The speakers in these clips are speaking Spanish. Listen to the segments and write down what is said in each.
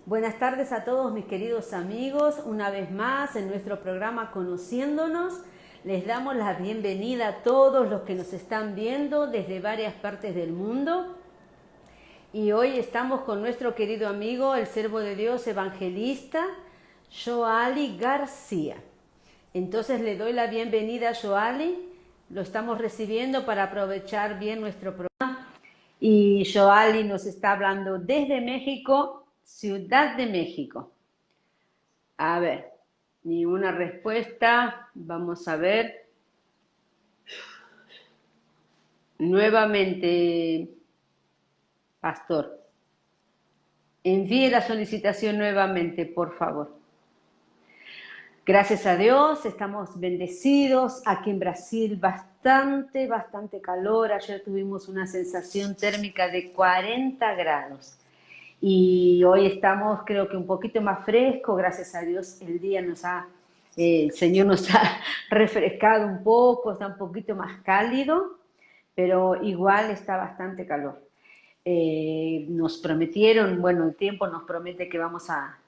Buenas tardes a todos mis queridos amigos, una vez más en nuestro programa Conociéndonos. Les damos la bienvenida a todos los que nos están viendo desde varias partes del mundo. Y hoy estamos con nuestro querido amigo, el siervo de Dios evangelista, Joali García. Entonces le doy la bienvenida a Joali, lo estamos recibiendo para aprovechar bien nuestro programa. Y Joali nos está hablando desde México, Ciudad de México. A ver, ninguna respuesta. Vamos a ver. Nuevamente, Pastor. Envíe la solicitación nuevamente, por favor. Gracias a Dios, estamos bendecidos. Aquí en Brasil, bastante calor. Ayer tuvimos una sensación térmica de 40 grados. Y hoy estamos, creo que un poquito más fresco, gracias a Dios el día el Señor nos ha refrescado un poco, está un poquito más cálido, pero igual está bastante calor. Nos prometieron, bueno, el tiempo nos promete que vamos a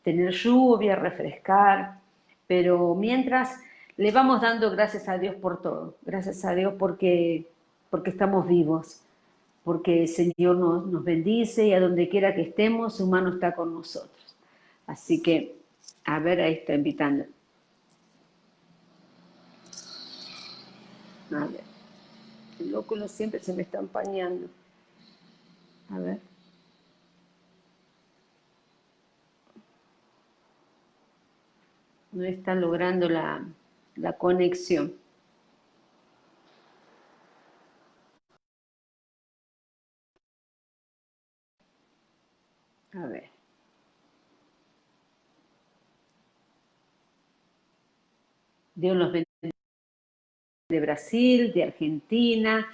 tener lluvia, refrescar, pero mientras le vamos dando gracias a Dios por todo, gracias a Dios porque estamos vivos, porque el Señor nos bendice y a donde quiera que estemos, su mano está con nosotros. Así que, a ver, ahí está invitando. A ver, el óculo siempre se me está empañando. A ver. No está logrando la conexión. A ver. Dios los bendiga de Brasil, de Argentina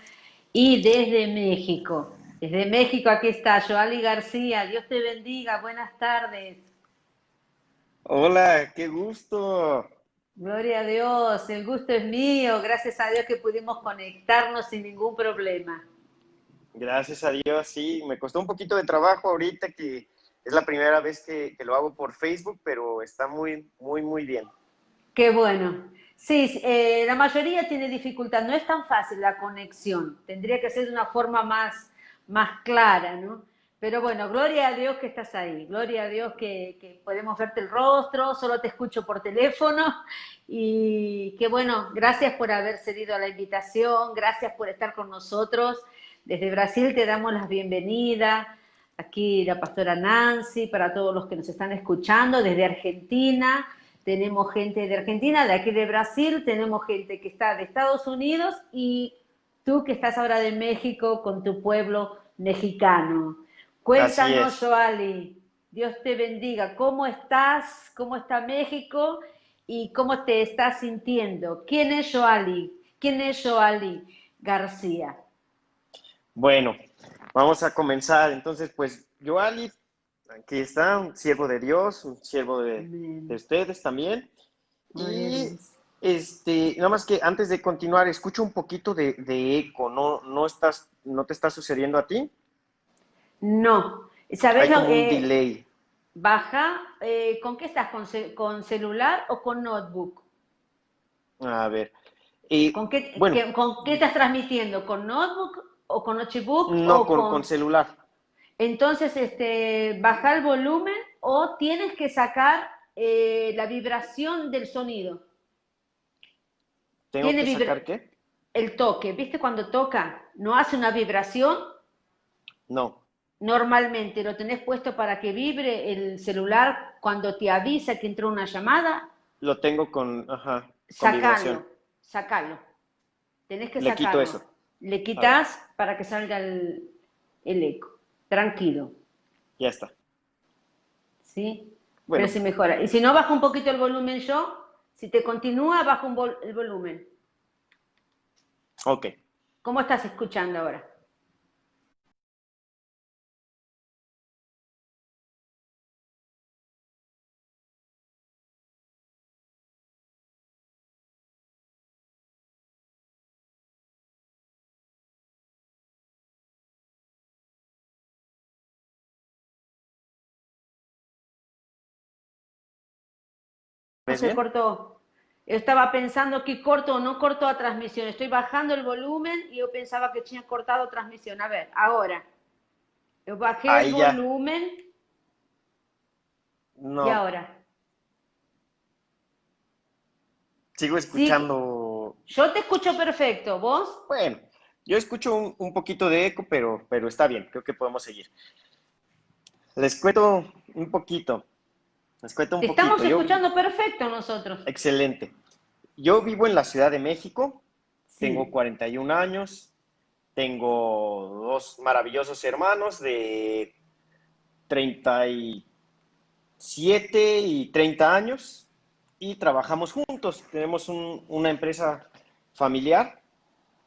y desde México. Desde México aquí está Joali García. Dios te bendiga. Buenas tardes. Hola, qué gusto. Gloria a Dios. El gusto es mío. Gracias a Dios que pudimos conectarnos sin ningún problema. Gracias a Dios, sí, me costó un poquito de trabajo ahorita que es la primera vez que lo hago por Facebook, pero está muy bien. Qué bueno. Sí, la mayoría tiene dificultad. No es tan fácil la conexión. Tendría que ser de una forma más clara, ¿no? Pero bueno, gloria a Dios que estás ahí. Gloria a Dios que podemos verte el rostro. Solo te escucho por teléfono. Y qué bueno, gracias por haber cedido a la invitación. Gracias por estar con nosotros. Desde Brasil te damos la bienvenida. Aquí la pastora Nancy, para todos los que nos están escuchando. Desde Argentina. Tenemos gente de Argentina, de aquí de Brasil, tenemos gente que está de Estados Unidos y tú que estás ahora de México con tu pueblo mexicano. Así Cuéntanos, es. Joali, Dios te bendiga. ¿Cómo estás? ¿Cómo está México? ¿Y cómo te estás sintiendo? ¿Quién es Joali? ¿Quién es Joali García? Bueno, vamos a comenzar. Entonces, pues, Joali, aquí está, un siervo de Dios, un siervo de Amén. ustedes también. Gloria a Y Dios. nada más que antes de continuar, escucho un poquito de eco, ¿no te está sucediendo a ti? No. ¿Sabes Hay lo como un que delay. baja? ¿Con qué estás? ¿Con celular o con notebook? A ver. Bueno, ¿Con qué estás transmitiendo? ¿Con notebook o con notebook no o con con...? celular. Entonces, baja el volumen o tienes que sacar la vibración del sonido. ¿Tengo Tiene que sacar qué? el toque, ¿viste cuando toca? ¿No hace una vibración? No, Normalmente lo tenés puesto para que vibre el celular cuando te avisa que entró una llamada. lo tengo con Sacalo, vibración. sacalo. Tenés que Le quito sacarlo. eso. Le A ver, quitas para que salga el eco. Tranquilo. ya está. ¿Sí? Pero Bueno, se mejora. Y si no, bajo un poquito el volumen yo. Si te continúa, bajo el volumen. ok. ¿Cómo estás escuchando ahora? ves se bien? cortó. Estaba pensando que corto o no cortó la transmisión. Estoy bajando el volumen y yo pensaba que tenía cortado transmisión. A ver, ahora. Yo bajé el Ahí ya. volumen y No, ahora. sigo Sí, escuchando. yo te escucho perfecto. ¿Vos? Bueno, yo escucho un poquito de eco, pero está bien, creo que podemos seguir. Les cuento un poquito, les cuento un Te estamos poquito. escuchando perfecto nosotros. Excelente. Yo vivo en la Ciudad de México, tengo Sí. 41 años, tengo dos maravillosos hermanos de 37 y 30 años y trabajamos juntos. Tenemos una empresa familiar.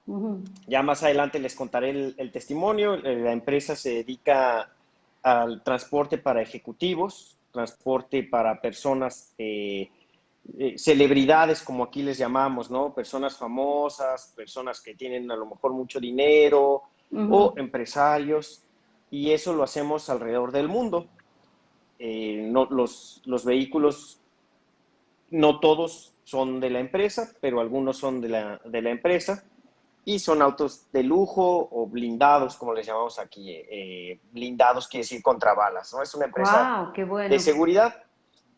Ujú. Ya más adelante les contaré el testimonio. La empresa se dedica al transporte para ejecutivos, transporte para personas, celebridades, como aquí les llamamos, ¿no? Personas famosas, personas que tienen a lo mejor mucho dinero o Ujú. empresarios, y eso lo hacemos alrededor del mundo. No, los vehículos no todos son de la empresa, pero algunos son de la empresa y son autos de lujo o blindados, como les llamamos aquí. Blindados quiere decir contra balas, ¿no? Es una empresa Wow, qué de bueno. seguridad.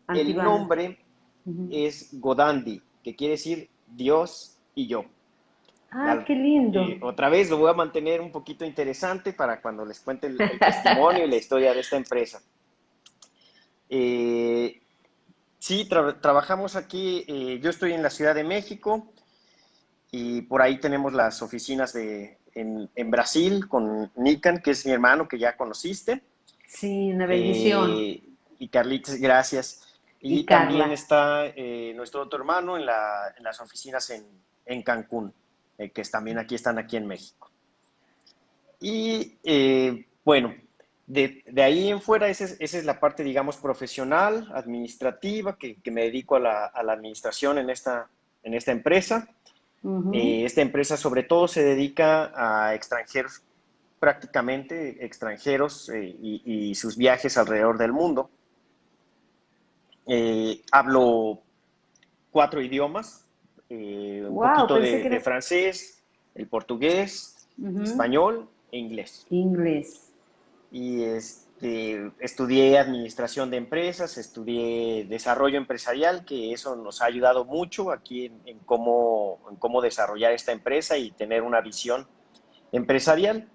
El Antibalas. nombre Ujú. es Godandi, que quiere decir Dios y yo. Ah, qué lindo. Otra vez lo voy a mantener un poquito interesante para cuando les cuente el testimonio y la historia de esta empresa. Eh, sí, trabajamos aquí, yo estoy en la Ciudad de México, y por ahí tenemos las oficinas en Brasil con Nikan, que es mi hermano que ya conociste, Sí, una bendición. y Carlitos, gracias. Y Y también Carla. está nuestro otro hermano en las oficinas en Cancún, que también están aquí en México. Y bueno, de ahí en fuera, esa es la parte, digamos, profesional, administrativa, que me dedico a la administración en esta empresa. Ujú. Esta empresa sobre todo se dedica a extranjeros, prácticamente extranjeros, y sus viajes alrededor del mundo. Hablo 4 idiomas, un Wow, poquito pensé que de era francés, el portugués, ujú. español e inglés. Inglés. Y estudié administración de empresas, estudié desarrollo empresarial, que eso nos ha ayudado mucho aquí en cómo desarrollar esta empresa y tener una visión empresarial.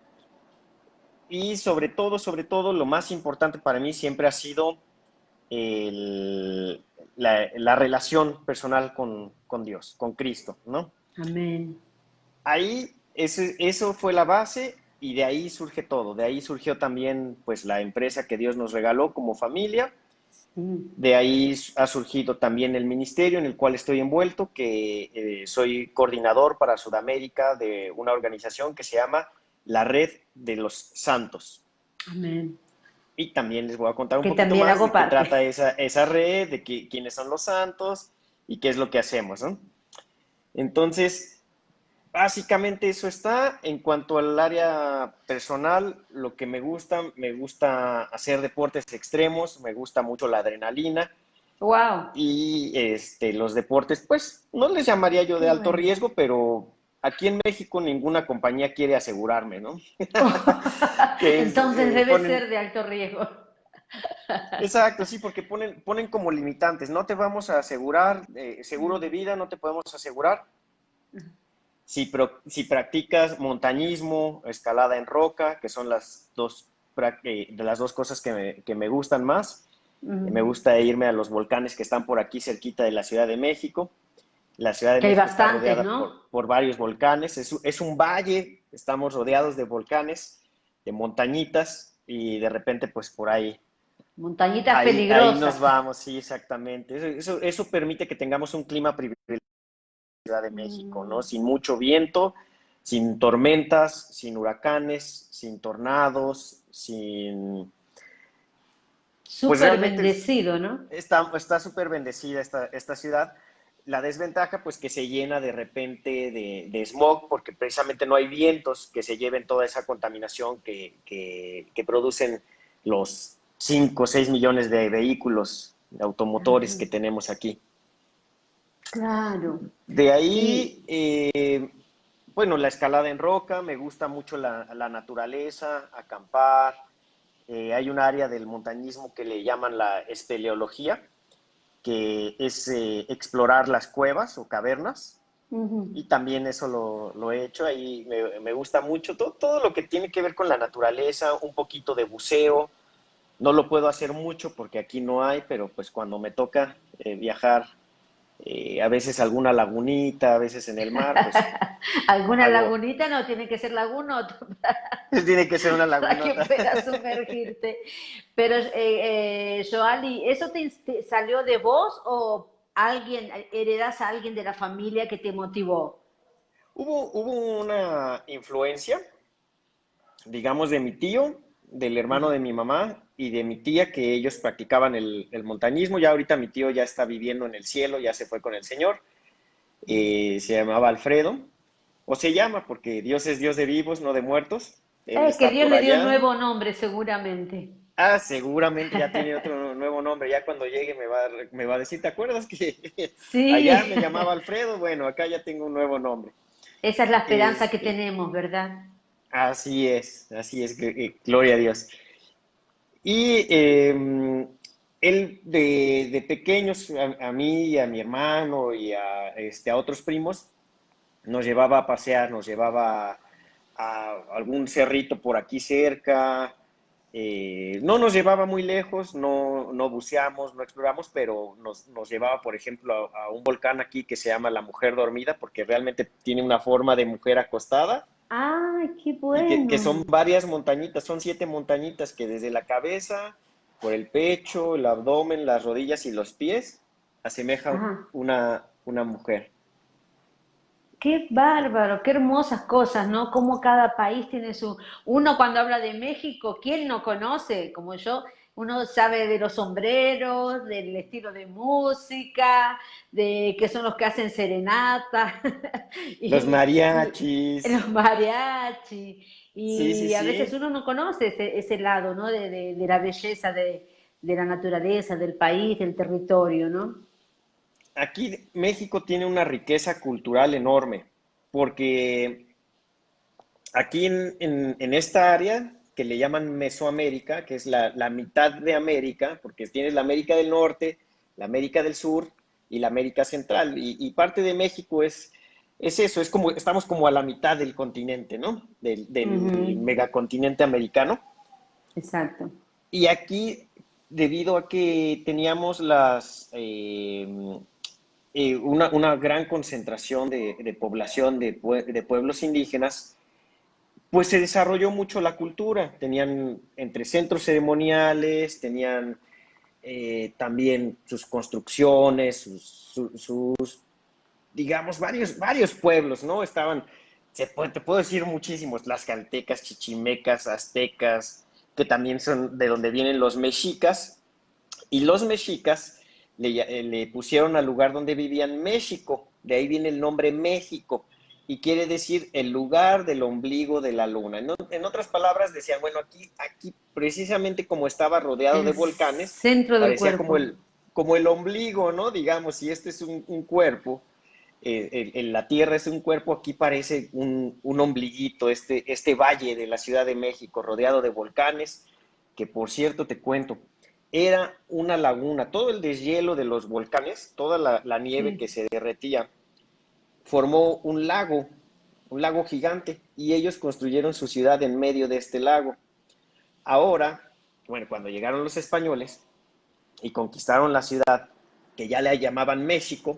Y sobre todo, lo más importante para mí siempre ha sido la relación personal con Dios, con Cristo, ¿no? Amén. Ahí, eso fue la base y de ahí surge todo. De ahí surgió también, pues, la empresa que Dios nos regaló como familia. Mm. De ahí ha surgido también el ministerio en el cual estoy envuelto, que soy coordinador para Sudamérica de una organización que se llama la Red de los Santos. Amén. Y también les voy a contar un Que poquito también más hago de qué parte. trata esa red, de quiénes son los santos y qué es lo que hacemos, ¿no? Entonces, básicamente eso está. En cuanto al área personal, lo que me gusta hacer deportes extremos, me gusta mucho la adrenalina Wow. y los deportes, pues no les llamaría yo Qué de alto bueno. riesgo, pero aquí en México ninguna compañía quiere asegurarme, ¿no? Entonces debe Ponen, ser de alto riesgo. exacto, sí, porque ponen como limitantes, no te vamos a asegurar, seguro de Mm. vida no te podemos asegurar. Si practicas montañismo, escalada en roca, que son de las dos cosas que me gustan más. Me Mm. gusta irme a los volcanes que están por aquí cerquita de la Ciudad de México. La Ciudad de Que hay México está bastantes, rodeada ¿no? por varios volcanes. Es un valle, estamos rodeados de volcanes, de montañitas, y de repente, pues por ahí, Montañitas ahí nos peligrosas. vamos, sí, exactamente. Eso permite que tengamos un clima privilegiado en la Ciudad de México, ¿no? Mm. Sin mucho viento, sin tormentas, sin huracanes, sin tornados, pues Súper realmente bendecido, ¿no? está súper bendecida esta ciudad. La desventaja, pues que se llena de repente de smog, porque precisamente no hay vientos que se lleven toda esa contaminación que producen los 5 o 6 millones de vehículos, de automotores que Ujú. tenemos aquí. Claro. De Y, ahí, bueno, la escalada en roca, me gusta mucho la naturaleza, acampar. Hay un área del montañismo que le llaman la espeleología, que es explorar las cuevas o cavernas. ujú. Y también eso lo he hecho, ahí me gusta mucho todo lo que tiene que ver con la naturaleza, un poquito de buceo. No lo puedo hacer mucho porque aquí no hay, pero pues cuando me toca viajar, a veces alguna lagunita, a veces en el mar, pues ¿Alguna hago, lagunita? No, tiene que ser lagunota tiene que ser una para que lagunota. puedas sumergirte. Pero, Joali, ¿eso te salió de vos o alguien, heredas a alguien de la familia que te motivó? Hubo una influencia, digamos, de mi tío, del hermano Ajá. de mi mamá y de mi tía, que ellos practicaban el montañismo. Ya ahorita mi tío ya está viviendo en el cielo, ya se fue con el Señor. Se llamaba Alfredo, o se llama, porque Dios es Dios de vivos, no de muertos. Él Que está Dios por le dio un allá. nuevo nombre, seguramente. Ah, seguramente ya tiene otro nuevo nombre. Ya cuando llegue me va a decir, ¿te acuerdas que allá Sí, me llamaba Alfredo? Bueno, acá ya tengo un nuevo nombre. esa es la esperanza que Este, tenemos, ¿verdad? así es, gloria a Dios. Y él de pequeños, a mí y a mi hermano y a otros primos, nos llevaba a pasear, nos llevaba a algún cerrito por aquí cerca. No nos llevaba muy lejos, no buceamos, no exploramos, pero nos llevaba, por ejemplo, a un volcán aquí que se llama la Mujer Dormida, porque realmente tiene una forma de mujer acostada ¡Ay, qué y que son bueno! varias montañitas, son 7 montañitas que desde la cabeza, por el pecho, el abdomen, las rodillas y los pies, asemejan Ajá. una mujer. Qué bárbaro, qué hermosas cosas, ¿no? Como cada país tiene su... Uno cuando habla de México, ¿quién no conoce? Como yo, uno sabe de los sombreros, del estilo de música, de que son los que hacen serenata Los y mariachis, los mariachi. sí, sí, Y a veces sí. uno no conoce ese lado, ¿no? De la belleza de la naturaleza, del país, del territorio, ¿no? Aquí México tiene una riqueza cultural enorme, porque aquí en esta área que le llaman Mesoamérica, que es la mitad de América, porque tienes la América del Norte, la América del Sur y la América Central, y parte de México es eso, es como, estamos como a la mitad del continente, ¿no? Del Ujú. megacontinente americano. Exacto. Y aquí, debido a que teníamos una gran concentración de población de pueblos indígenas, pues se desarrolló mucho la cultura. Tenían entre centros ceremoniales, tenían también sus construcciones, digamos, varios pueblos, ¿no? Te puedo decir muchísimos, tlaxcaltecas, chichimecas, aztecas, que también son de donde vienen los mexicas, y los mexicas le pusieron al lugar donde vivían México, de ahí viene el nombre México, y quiere decir el lugar del ombligo de la luna. En otras palabras, decían, bueno, aquí precisamente como estaba rodeado de El volcanes, centro del parecía cuerpo. como el ombligo, ¿no? Digamos, si este es un cuerpo, la Tierra es un cuerpo, aquí parece un ombliguito, este valle de la Ciudad de México, rodeado de volcanes, que por cierto te cuento, era una laguna, todo el deshielo de los volcanes, toda la nieve que Sí. se derretía, formó un lago gigante, y ellos construyeron su ciudad en medio de este lago. Ahora, bueno, cuando llegaron los españoles y conquistaron la ciudad, que ya le llamaban México,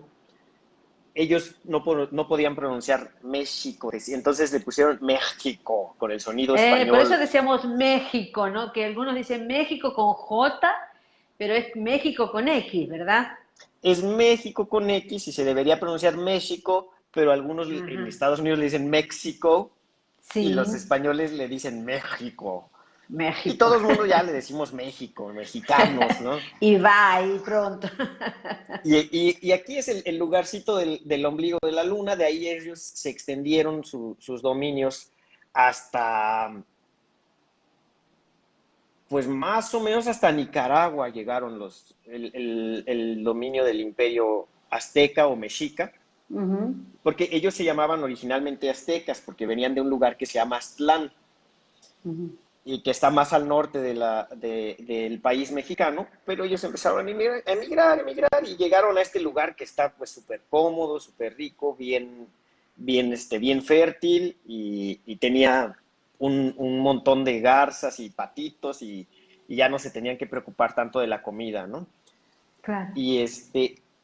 ellos no podían pronunciar México, entonces le pusieron México con el sonido Por eso español. decíamos México, ¿no? Que algunos dicen México con J, pero es México con X, ¿verdad? Es México con X y se debería pronunciar México, pero algunos Ajá. en Estados Unidos le dicen México y los Sí, españoles le dicen México. Y México. todo el mundo ya le decimos México, mexicanos, ¿no? Y va ahí pronto. Y aquí es el lugarcito del ombligo de la luna, de ahí ellos se extendieron sus dominios hasta, pues más o menos hasta Nicaragua llegaron el dominio del imperio azteca o mexica, Ujú, porque ellos se llamaban originalmente aztecas, porque venían de un lugar que se llama Aztlán, ujú. y que está más al norte del país mexicano, pero ellos empezaron a emigrar, y llegaron a este lugar que está pues súper cómodo, súper rico, bien fértil, y tenía un montón de garzas y patitos, y ya no se tenían que preocupar tanto de la comida, ¿no? Claro, Y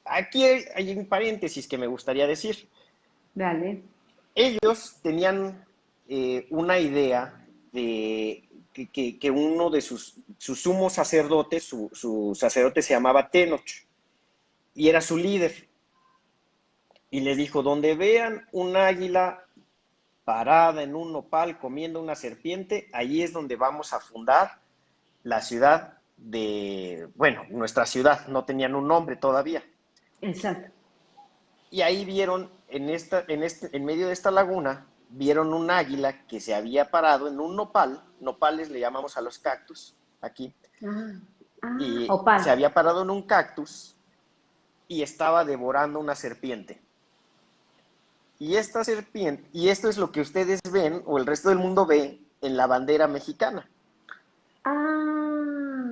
aquí hay un paréntesis que me gustaría decir. dale. Ellos tenían una idea de que uno de sus sumos sacerdotes, su sacerdote se llamaba Tenoch, y era su líder. Y les dijo, donde vean un águila parada en un nopal comiendo una serpiente, ahí es donde vamos a fundar la ciudad bueno, nuestra ciudad, no tenían un nombre todavía. Exacto. Y ahí vieron, en medio de esta laguna, vieron un águila que se había parado en un nopal, nopales le llamamos a los cactus aquí, Ah, ah, y opal. se había parado en un cactus y estaba devorando una serpiente. Y esta serpiente, y esto es lo que ustedes ven, o el resto del mundo ve, en la bandera mexicana.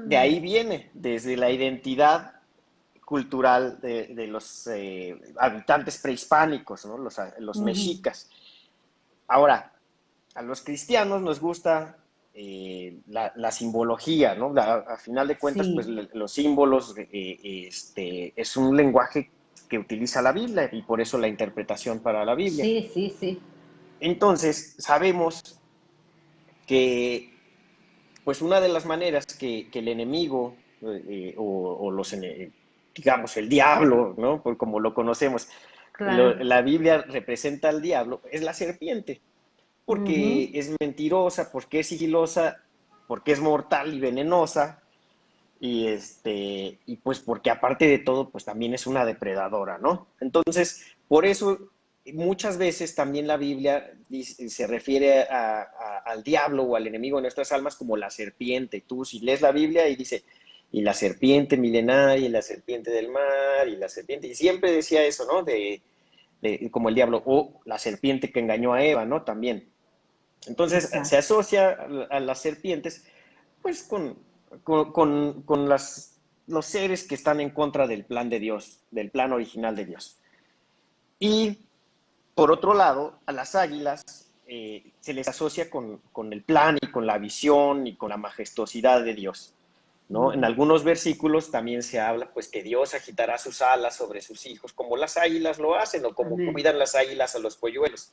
De Ah, ahí viene, desde la identidad cultural de los habitantes prehispánicos, ¿no? Los ujú, mexicas. Ahora, a los cristianos nos gusta la simbología, ¿no? A final de cuentas, pues sí, los símbolos es un lenguaje que utiliza la Biblia, y por eso la interpretación para la Biblia. sí, sí, sí. Entonces, sabemos que pues una de las maneras que el enemigo digamos, el diablo, ¿no? Por como lo conocemos, Claro. la Biblia representa al diablo, es la serpiente, porque Ujú, es mentirosa, porque es sigilosa, porque es mortal y venenosa, y pues porque aparte de todo, pues también es una depredadora, ¿no? Entonces, por eso muchas veces también la Biblia se refiere al diablo o al enemigo de nuestras almas como la serpiente. Tú si lees la Biblia y dice, y la serpiente milenaria, y la serpiente del mar, y la serpiente, y siempre decía eso, ¿no? Como el diablo, o la serpiente que engañó a Eva, ¿no? También. Entonces se exacto. asocia a las serpientes pues con los seres que están en contra del plan de Dios, del plan original de Dios. Y por otro lado, a las águilas se les asocia con el plan y con la visión y con la majestuosidad de Dios, ¿no? En Ujú, algunos versículos también se habla pues que Dios agitará sus alas sobre sus hijos, como las águilas lo hacen o como amén. cuidan las águilas a los polluelos.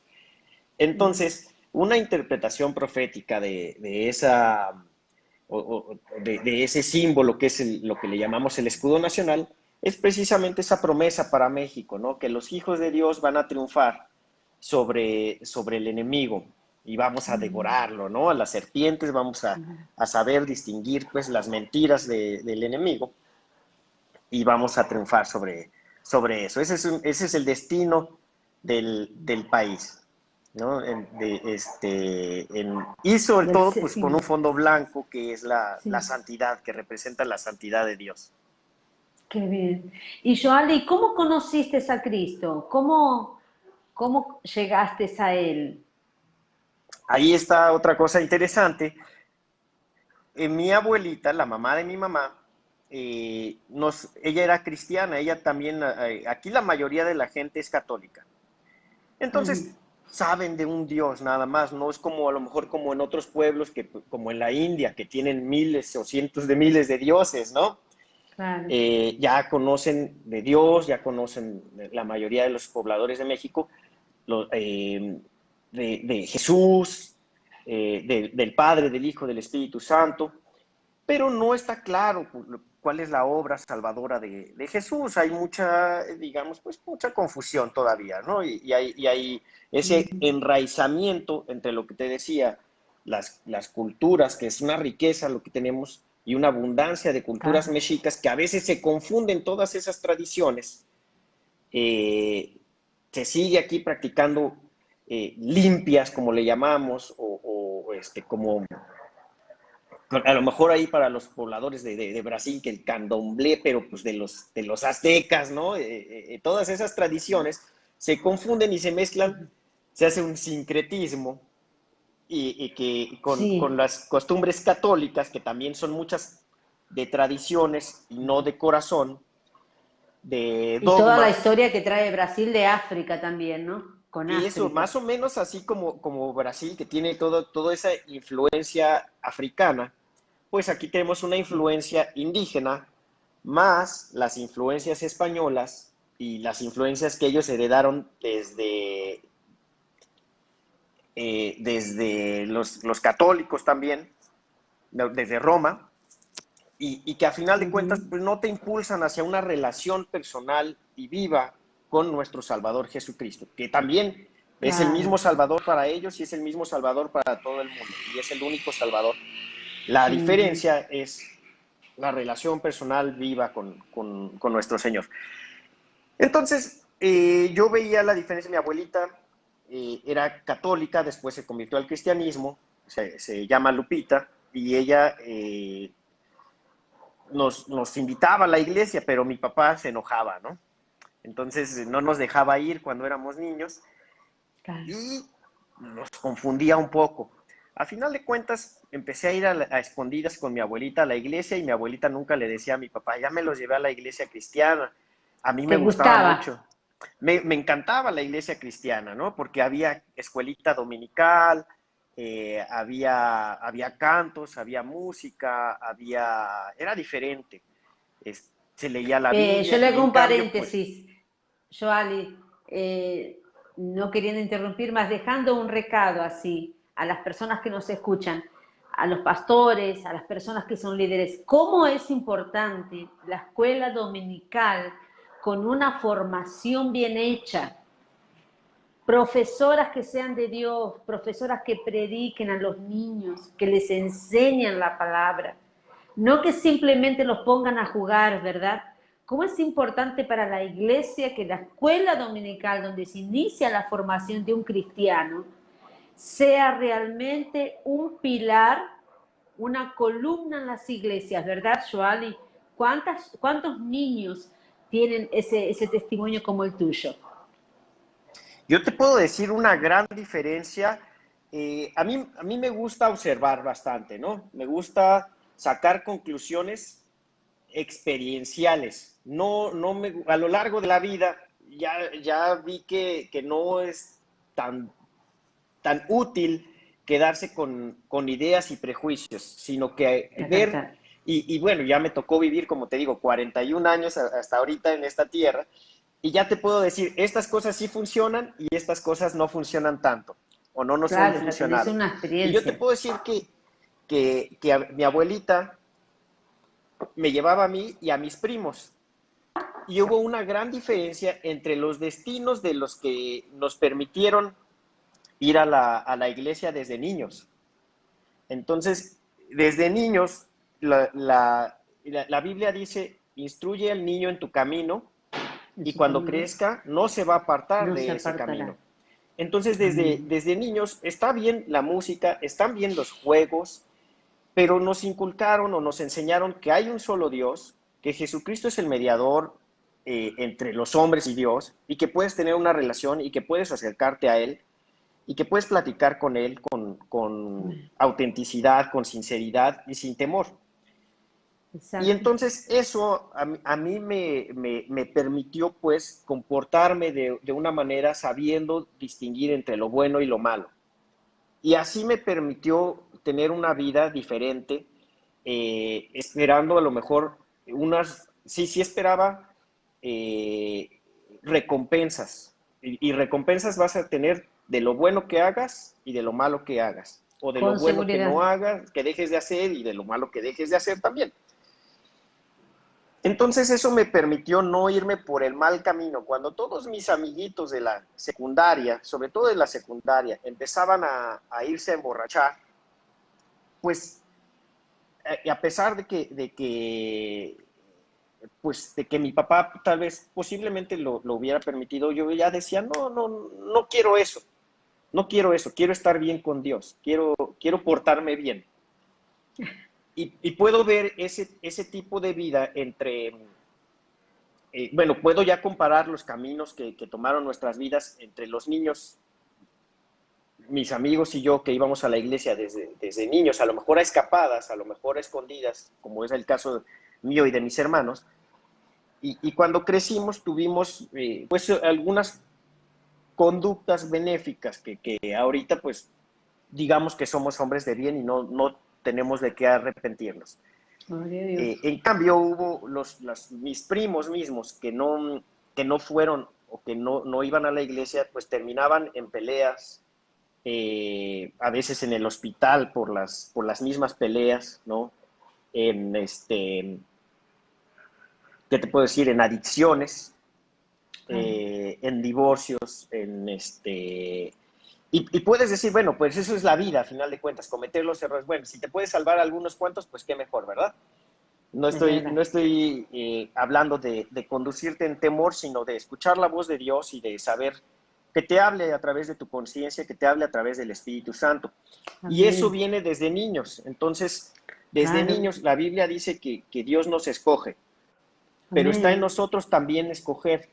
Ujú, Entonces, una interpretación profética de esa de ese símbolo que es lo que le llamamos el escudo nacional, es precisamente esa promesa para México, ¿no? Que los hijos de Dios van a triunfar sobre el enemigo y vamos a ujú, devorarlo, ¿no? A las serpientes vamos ujú. a saber distinguir pues las mentiras del enemigo, y vamos a triunfar sobre eso. Ese es el destino del país, ¿no? Y sobre Del todo, pues con un símbolo. fondo blanco que es la Sí, santidad, que representa la santidad de Dios. qué bien. Y Joali, ¿cómo conociste a Cristo? ¿Cómo llegaste a Él? Ahí está otra cosa interesante. Mi abuelita, la mamá de mi mamá, ella era cristiana, ella también, aquí la mayoría de la gente es católica. Ujú, Entonces, saben de un Dios nada más, no es como a lo mejor como en otros pueblos, como en la India, que tienen miles o cientos de miles de dioses, ¿no? claro. Ya conocen de Dios, ya conocen la mayoría de los pobladores de México, lo- eh, de Jesús, del Padre, del Hijo, del Espíritu Santo, pero no está claro cuál es la obra salvadora de Jesús. Hay mucha, digamos, pues mucha confusión todavía, ¿no? Y hay ese Ujú, enraizamiento entre lo que te decía, las culturas, que es una riqueza lo que tenemos, y una abundancia de culturas claro. mexicas, que a veces se confunden todas esas tradiciones. eh, Se sigue aquí practicando limpias, como le llamamos, como a lo mejor ahí para los pobladores de Brasil, que el candomblé, pero pues de los aztecas, ¿no? Todas esas tradiciones se confunden y se mezclan, se hace un sincretismo y que con Sí, las costumbres católicas, que también son muchas de tradiciones y no de corazón, de y toda la dogmas, historia que trae Brasil de África también, ¿no? Con eso, más África. o menos así como Brasil, que tiene toda esa influencia africana, pues aquí tenemos una Sí. influencia indígena, más las influencias españolas y las influencias que ellos heredaron desde los católicos también, desde Roma, y que a final de cuentas Ujú. pues, no te impulsan hacia una relación personal y viva con nuestro Salvador Jesucristo, que también es el Claro. mismo Salvador para ellos y es el mismo Salvador para todo el mundo, y es el único Salvador. La Ujú. diferencia es la relación personal viva con nuestro Señor. Entonces, yo veía la diferencia. Mi abuelita era católica, después se convirtió al cristianismo, se llama Lupita, y ella nos invitaba a la iglesia, pero mi papá se enojaba, ¿no? Entonces no nos dejaba ir cuando éramos niños Claro. y nos confundía un poco. A final de cuentas, empecé a ir a escondidas con mi abuelita a la iglesia y mi abuelita nunca le decía a mi papá, ya me los llevé a la iglesia cristiana. A mí me ¿Te gustaba gustaba? mucho. Me encantaba la iglesia cristiana, ¿no? Porque había escuelita dominical, había cantos, había música, era diferente. Se leía la Yo Biblia le y hago en un cambio, pues, paréntesis, Joali, no queriendo interrumpir, más dejando un recado así a las personas que nos escuchan, a los pastores, a las personas que son líderes, cómo es importante la escuela dominical con una formación bien hecha, profesoras que sean de Dios, profesoras que prediquen a los niños, que les enseñan la palabra, no que simplemente los pongan a jugar, ¿verdad? ¿Cómo es importante para la iglesia que la escuela dominical, donde se inicia la formación de un cristiano, sea realmente un pilar, una columna en las iglesias, ¿verdad, Joali? ¿Cuántos niños tienen ese testimonio como el tuyo? yo te puedo decir una gran diferencia. A mí me gusta observar bastante, ¿no? Me gusta sacar conclusiones experienciales. A lo largo de la vida ya vi que no es tan útil quedarse con ideas y prejuicios, sino que Es ver, verdad. y bueno, ya me tocó vivir, como te digo, 41 años hasta ahorita en esta tierra, y ya te puedo decir, estas cosas sí funcionan y estas cosas no funcionan tanto, o no nos han Claro, ya tenés funcionado. una Y yo te experiencia. puedo decir que mi abuelita me llevaba a mí y a mis primos, y hubo una gran diferencia entre los destinos de los que nos permitieron ir a la iglesia desde niños. Entonces, desde niños, la Biblia dice, instruye al niño en tu camino En y su cuando camino crezca no se va a apartar no se de ese apartará. camino. Entonces, desde, Amén. desde niños está bien la música, están bien los juegos, pero nos inculcaron o nos enseñaron que hay un solo Dios, que Jesucristo es el mediador entre los hombres y Dios, y que puedes tener una relación y que puedes acercarte a Él y que puedes platicar con Él con Amén. autenticidad, con sinceridad y sin temor. Y Exacto. entonces eso a mí me permitió pues comportarme de una manera sabiendo distinguir entre lo bueno y lo malo. Y así me permitió tener una vida diferente, esperando a lo mejor sí esperaba eh, recompensas. Y recompensas vas a tener de lo bueno que hagas y de lo malo que hagas. O de lo Con bueno que seguridad. no hagas, que dejes de hacer y de lo malo que dejes de hacer también. Entonces eso me permitió no irme por el mal camino. Cuando todos mis amiguitos de la secundaria, sobre todo de la secundaria, empezaban a irse a emborrachar, pues a pesar de que mi papá tal vez posiblemente lo hubiera permitido, yo ya decía, no quiero eso, no quiero eso, quiero estar bien con Dios, quiero portarme bien. y puedo ver ese tipo de vida entre, bueno, puedo ya comparar los caminos que tomaron nuestras vidas entre los niños, mis amigos y yo, que íbamos a la iglesia desde niños, a lo mejor a escapadas, a lo mejor a escondidas, como es el caso mío y de mis hermanos. Y cuando crecimos tuvimos pues algunas conductas benéficas que ahorita pues digamos que somos hombres de bien y no tenemos de qué arrepentirnos. En cambio hubo mis primos mismos que no fueron o que no iban a la iglesia, pues terminaban en peleas, a veces en el hospital por las mismas peleas, ¿no? En ¿qué te puedo decir? En adicciones, en divorcios, y puedes decir, bueno, pues eso es la vida, a final de cuentas, cometer los errores. Bueno, si te puedes salvar algunos cuantos, pues qué mejor, ¿verdad? No estoy hablando de conducirte en temor, sino de escuchar la voz de Dios y de saber que te hable a través de tu conciencia, que te hable a través del Espíritu Santo. Amén. Y eso viene desde niños. Entonces, desde niños, la Biblia dice que Dios nos escoge, pero está en nosotros también escoger,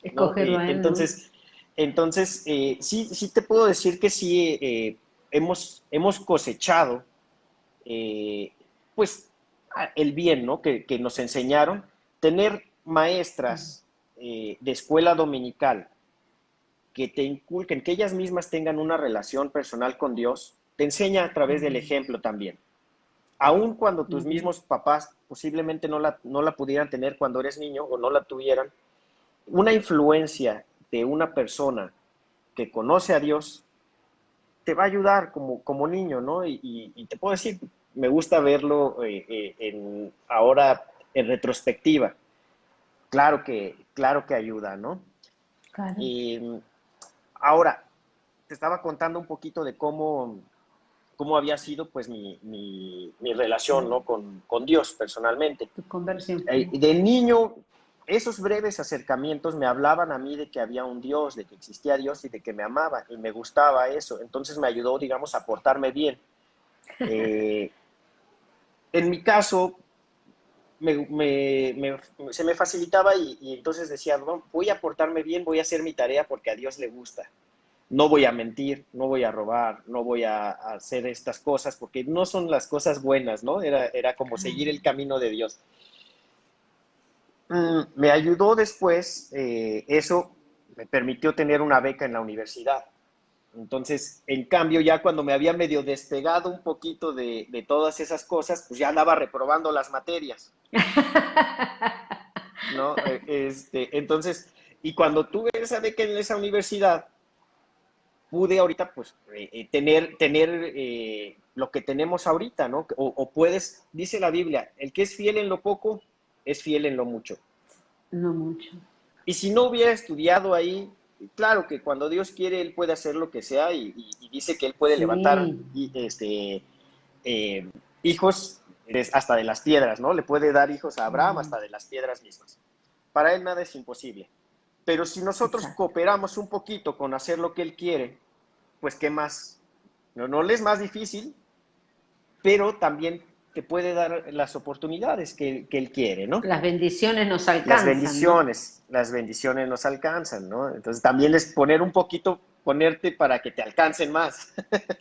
¿no? Escogerlo a él, entonces sí te puedo decir que sí hemos cosechado, pues, el bien, ¿no? Que nos enseñaron. Tener maestras de escuela dominical que te inculquen, que ellas mismas tengan una relación personal con Dios, te enseña a través del ejemplo también. Aun cuando tus mismos papás posiblemente no la pudieran tener cuando eres niño o no la tuvieran, una influencia de una persona que conoce a Dios te va a ayudar como niño, ¿no? Y te puedo decir, me gusta verlo ahora en retrospectiva. Claro que ayuda, ¿no? Claro. Ahora, te estaba contando un poquito de cómo había sido pues mi relación, ¿no? con Dios personalmente. Tu conversión. De niño, esos breves acercamientos me hablaban a mí de que había un Dios, de que existía Dios y de que me amaba, y me gustaba eso. Entonces me ayudó, digamos, a portarme bien. En mi caso, se me facilitaba y entonces decía, no, voy a portarme bien, voy a hacer mi tarea porque a Dios le gusta. No voy a mentir, no voy a robar, no voy a hacer estas cosas porque no son las cosas buenas, ¿no? Era como seguir el camino de Dios. Me ayudó después, eso me permitió tener una beca en la universidad. Entonces, en cambio, ya cuando me había medio despegado un poquito de todas esas cosas, pues ya andaba reprobando las materias, ¿no? Entonces, y cuando tuve esa beca en esa universidad, pude ahorita, pues, tener lo que tenemos ahorita, ¿no? O puedes, dice la Biblia, el que es fiel en lo poco, es fiel en lo mucho. No mucho. Y si no hubiera estudiado ahí, claro que cuando Dios quiere, Él puede hacer lo que sea y dice que Él puede levantar hijos hasta de las piedras, ¿no? Le puede dar hijos a Abraham hasta de las piedras mismas. Para Él nada es imposible. Pero si nosotros cooperamos un poquito con hacer lo que Él quiere, pues ¿qué más? No le es más difícil, pero también te puede dar las oportunidades que Él quiere, ¿no? Las bendiciones nos alcanzan. Las bendiciones nos alcanzan, ¿no? Entonces también es ponerte para que te alcancen más.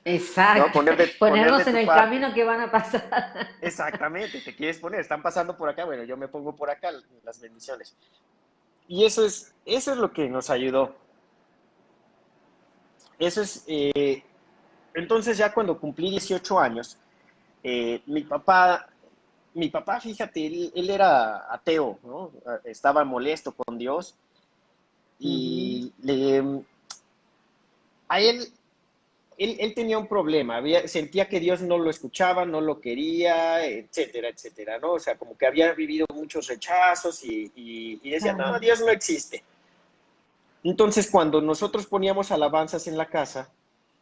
Exacto. ¿No? Ponernos en el camino que van a pasar. Exactamente, te quieres poner, están pasando por acá, bueno, yo me pongo por acá, las bendiciones. Y eso es lo que nos ayudó. Eso es, entonces ya cuando cumplí 18 años, mi papá, fíjate, él era ateo, ¿no? Estaba molesto con Dios y a él tenía un problema, sentía que Dios no lo escuchaba, no lo quería, etcétera, etcétera, ¿no? O sea, como que había vivido muchos rechazos y decía, no, Dios no existe. Entonces, cuando nosotros poníamos alabanzas en la casa,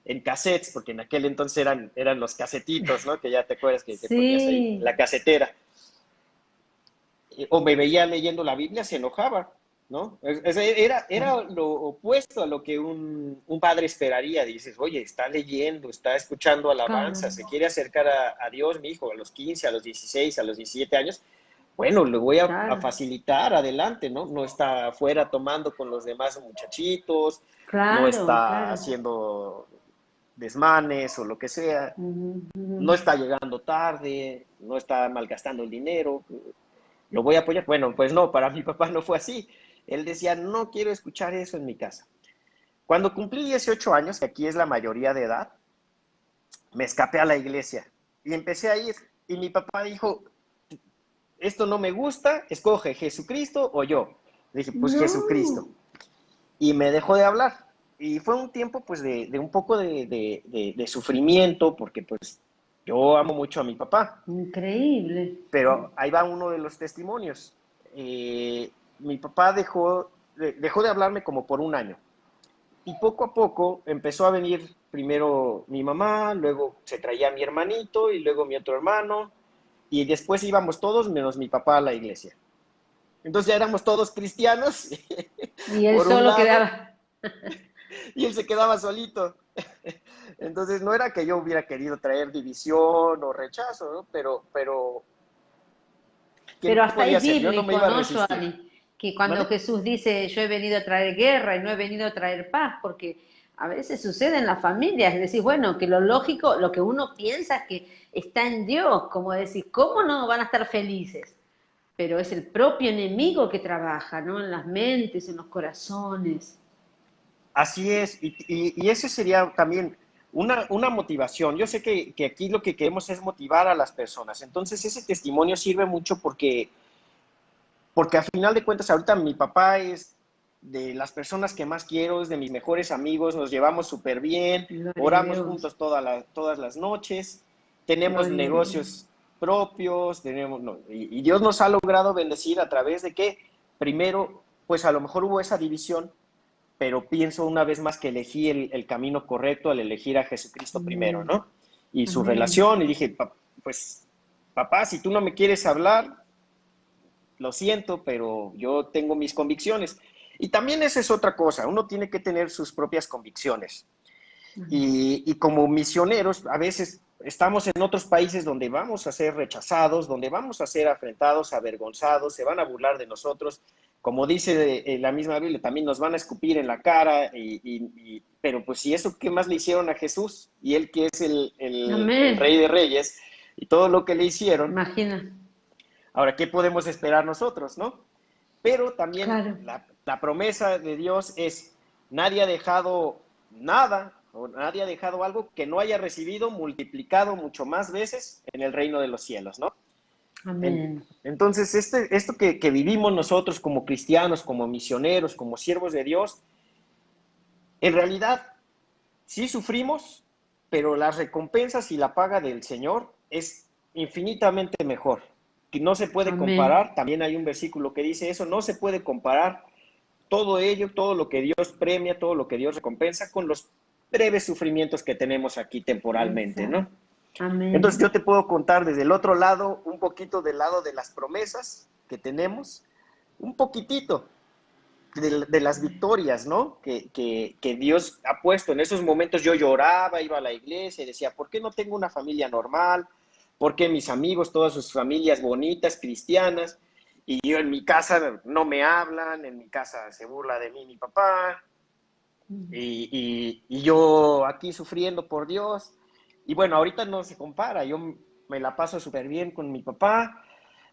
en cassettes, porque en aquel entonces eran los casetitos, ¿no? Que ya te acuerdas que ponías ahí la casetera. O me veía leyendo la Biblia, se enojaba. ¿no? Era lo opuesto a lo que un padre esperaría. Dices, oye, está leyendo, está escuchando alabanza, Claro, se quiere acercar a Dios, mi hijo, a los 15, a los 16, a los 17 años. Bueno, le voy a claro, facilitar adelante, ¿no? No está afuera tomando con los demás muchachitos, no claro, está claro. haciendo desmanes o lo que sea, Ujú, no ujú. está llegando tarde, no está malgastando el dinero, lo voy a apoyar. Bueno, pues no, para mi papá no fue así. Él decía, no quiero escuchar eso en mi casa. Cuando cumplí 18 años, que aquí es la mayoría de edad, me escapé a la iglesia y empecé a ir. Y mi papá dijo, esto no me gusta, escoge Jesucristo o yo. Le dije, pues Jesucristo. No, Y me dejó de hablar. Y fue un tiempo pues de un poco de sufrimiento, porque pues yo amo mucho a mi papá. increíble. Pero ahí va uno de los testimonios. Mi papá dejó de hablarme como por un año. Y poco a poco empezó a venir primero mi mamá, luego se traía mi hermanito y luego mi otro hermano. Y después íbamos todos menos mi papá a la iglesia. Entonces ya éramos todos cristianos, Y él por un solo lado, quedaba. y él se quedaba solito. Entonces no era que yo hubiera querido traer división o rechazo, ¿no? Pero ¿qué Pero hasta podía es hacer? Yo no me bíblico, iba a ¿no, resistir. Johnny? Que cuando ¿Vale? Jesús dice, yo he venido a traer guerra y no he venido a traer paz, porque a veces sucede en las familias, es decir, bueno, que lo lógico, lo que uno piensa es que está en Dios, como decir, ¿cómo no van a estar felices? Pero es el propio enemigo que trabaja, ¿no? En las mentes, en los corazones. Así es, y ese sería también una motivación. Yo sé que aquí lo que queremos es motivar a las personas. Entonces ese testimonio sirve mucho porque a final de cuentas ahorita mi papá es de las personas que más quiero, es de mis mejores amigos, nos llevamos súper bien, Gloria a oramos Dios, juntos todas las noches, tenemos gloria a Dios. negocios propios, no, y Dios nos ha logrado bendecir a través de que primero, pues a lo mejor hubo esa división, pero pienso una vez más que elegí el camino correcto al elegir a Jesucristo primero, Amén, ¿no? Y su amén. relación, y dije, pues papá, si tú no me quieres hablar, lo siento, pero yo tengo mis convicciones. Y también esa es otra cosa, uno tiene que tener sus propias convicciones. Y como misioneros, a veces estamos en otros países donde vamos a ser rechazados, donde vamos a ser afrentados, avergonzados, se van a burlar de nosotros. Como dice la misma Biblia, también nos van a escupir en la cara, pero pues si eso, ¿qué más le hicieron a Jesús? Y él que es el Amén. Rey de Reyes, y todo lo que le hicieron, Imagina. ahora, ¿qué podemos esperar nosotros, no? Pero también Claro. la promesa de Dios es, nadie ha dejado nada o nadie ha dejado algo que no haya recibido multiplicado mucho más veces en el reino de los cielos, ¿no? Amén. Entonces, esto que vivimos nosotros como cristianos, como misioneros, como siervos de Dios, en realidad sí sufrimos, pero las recompensas y la paga del Señor es infinitamente mejor. Que no se puede Amén. comparar, también hay un versículo que dice eso, no se puede comparar todo ello, todo lo que Dios premia, todo lo que Dios recompensa con los breves sufrimientos que tenemos aquí temporalmente, ¿no? Exacto. Entonces Amén. yo te puedo contar desde el otro lado, un poquito del lado de las promesas que tenemos, un poquitito de las victorias, ¿no? Que Dios ha puesto. En esos momentos yo lloraba, iba a la iglesia y decía, ¿por qué no tengo una familia normal? ¿Por qué mis amigos, todas sus familias bonitas, cristianas? Y yo en mi casa no me hablan, en mi casa se burla de mí mi papá, y yo aquí sufriendo por Dios. Y bueno, ahorita no se compara, yo me la paso súper bien con mi papá.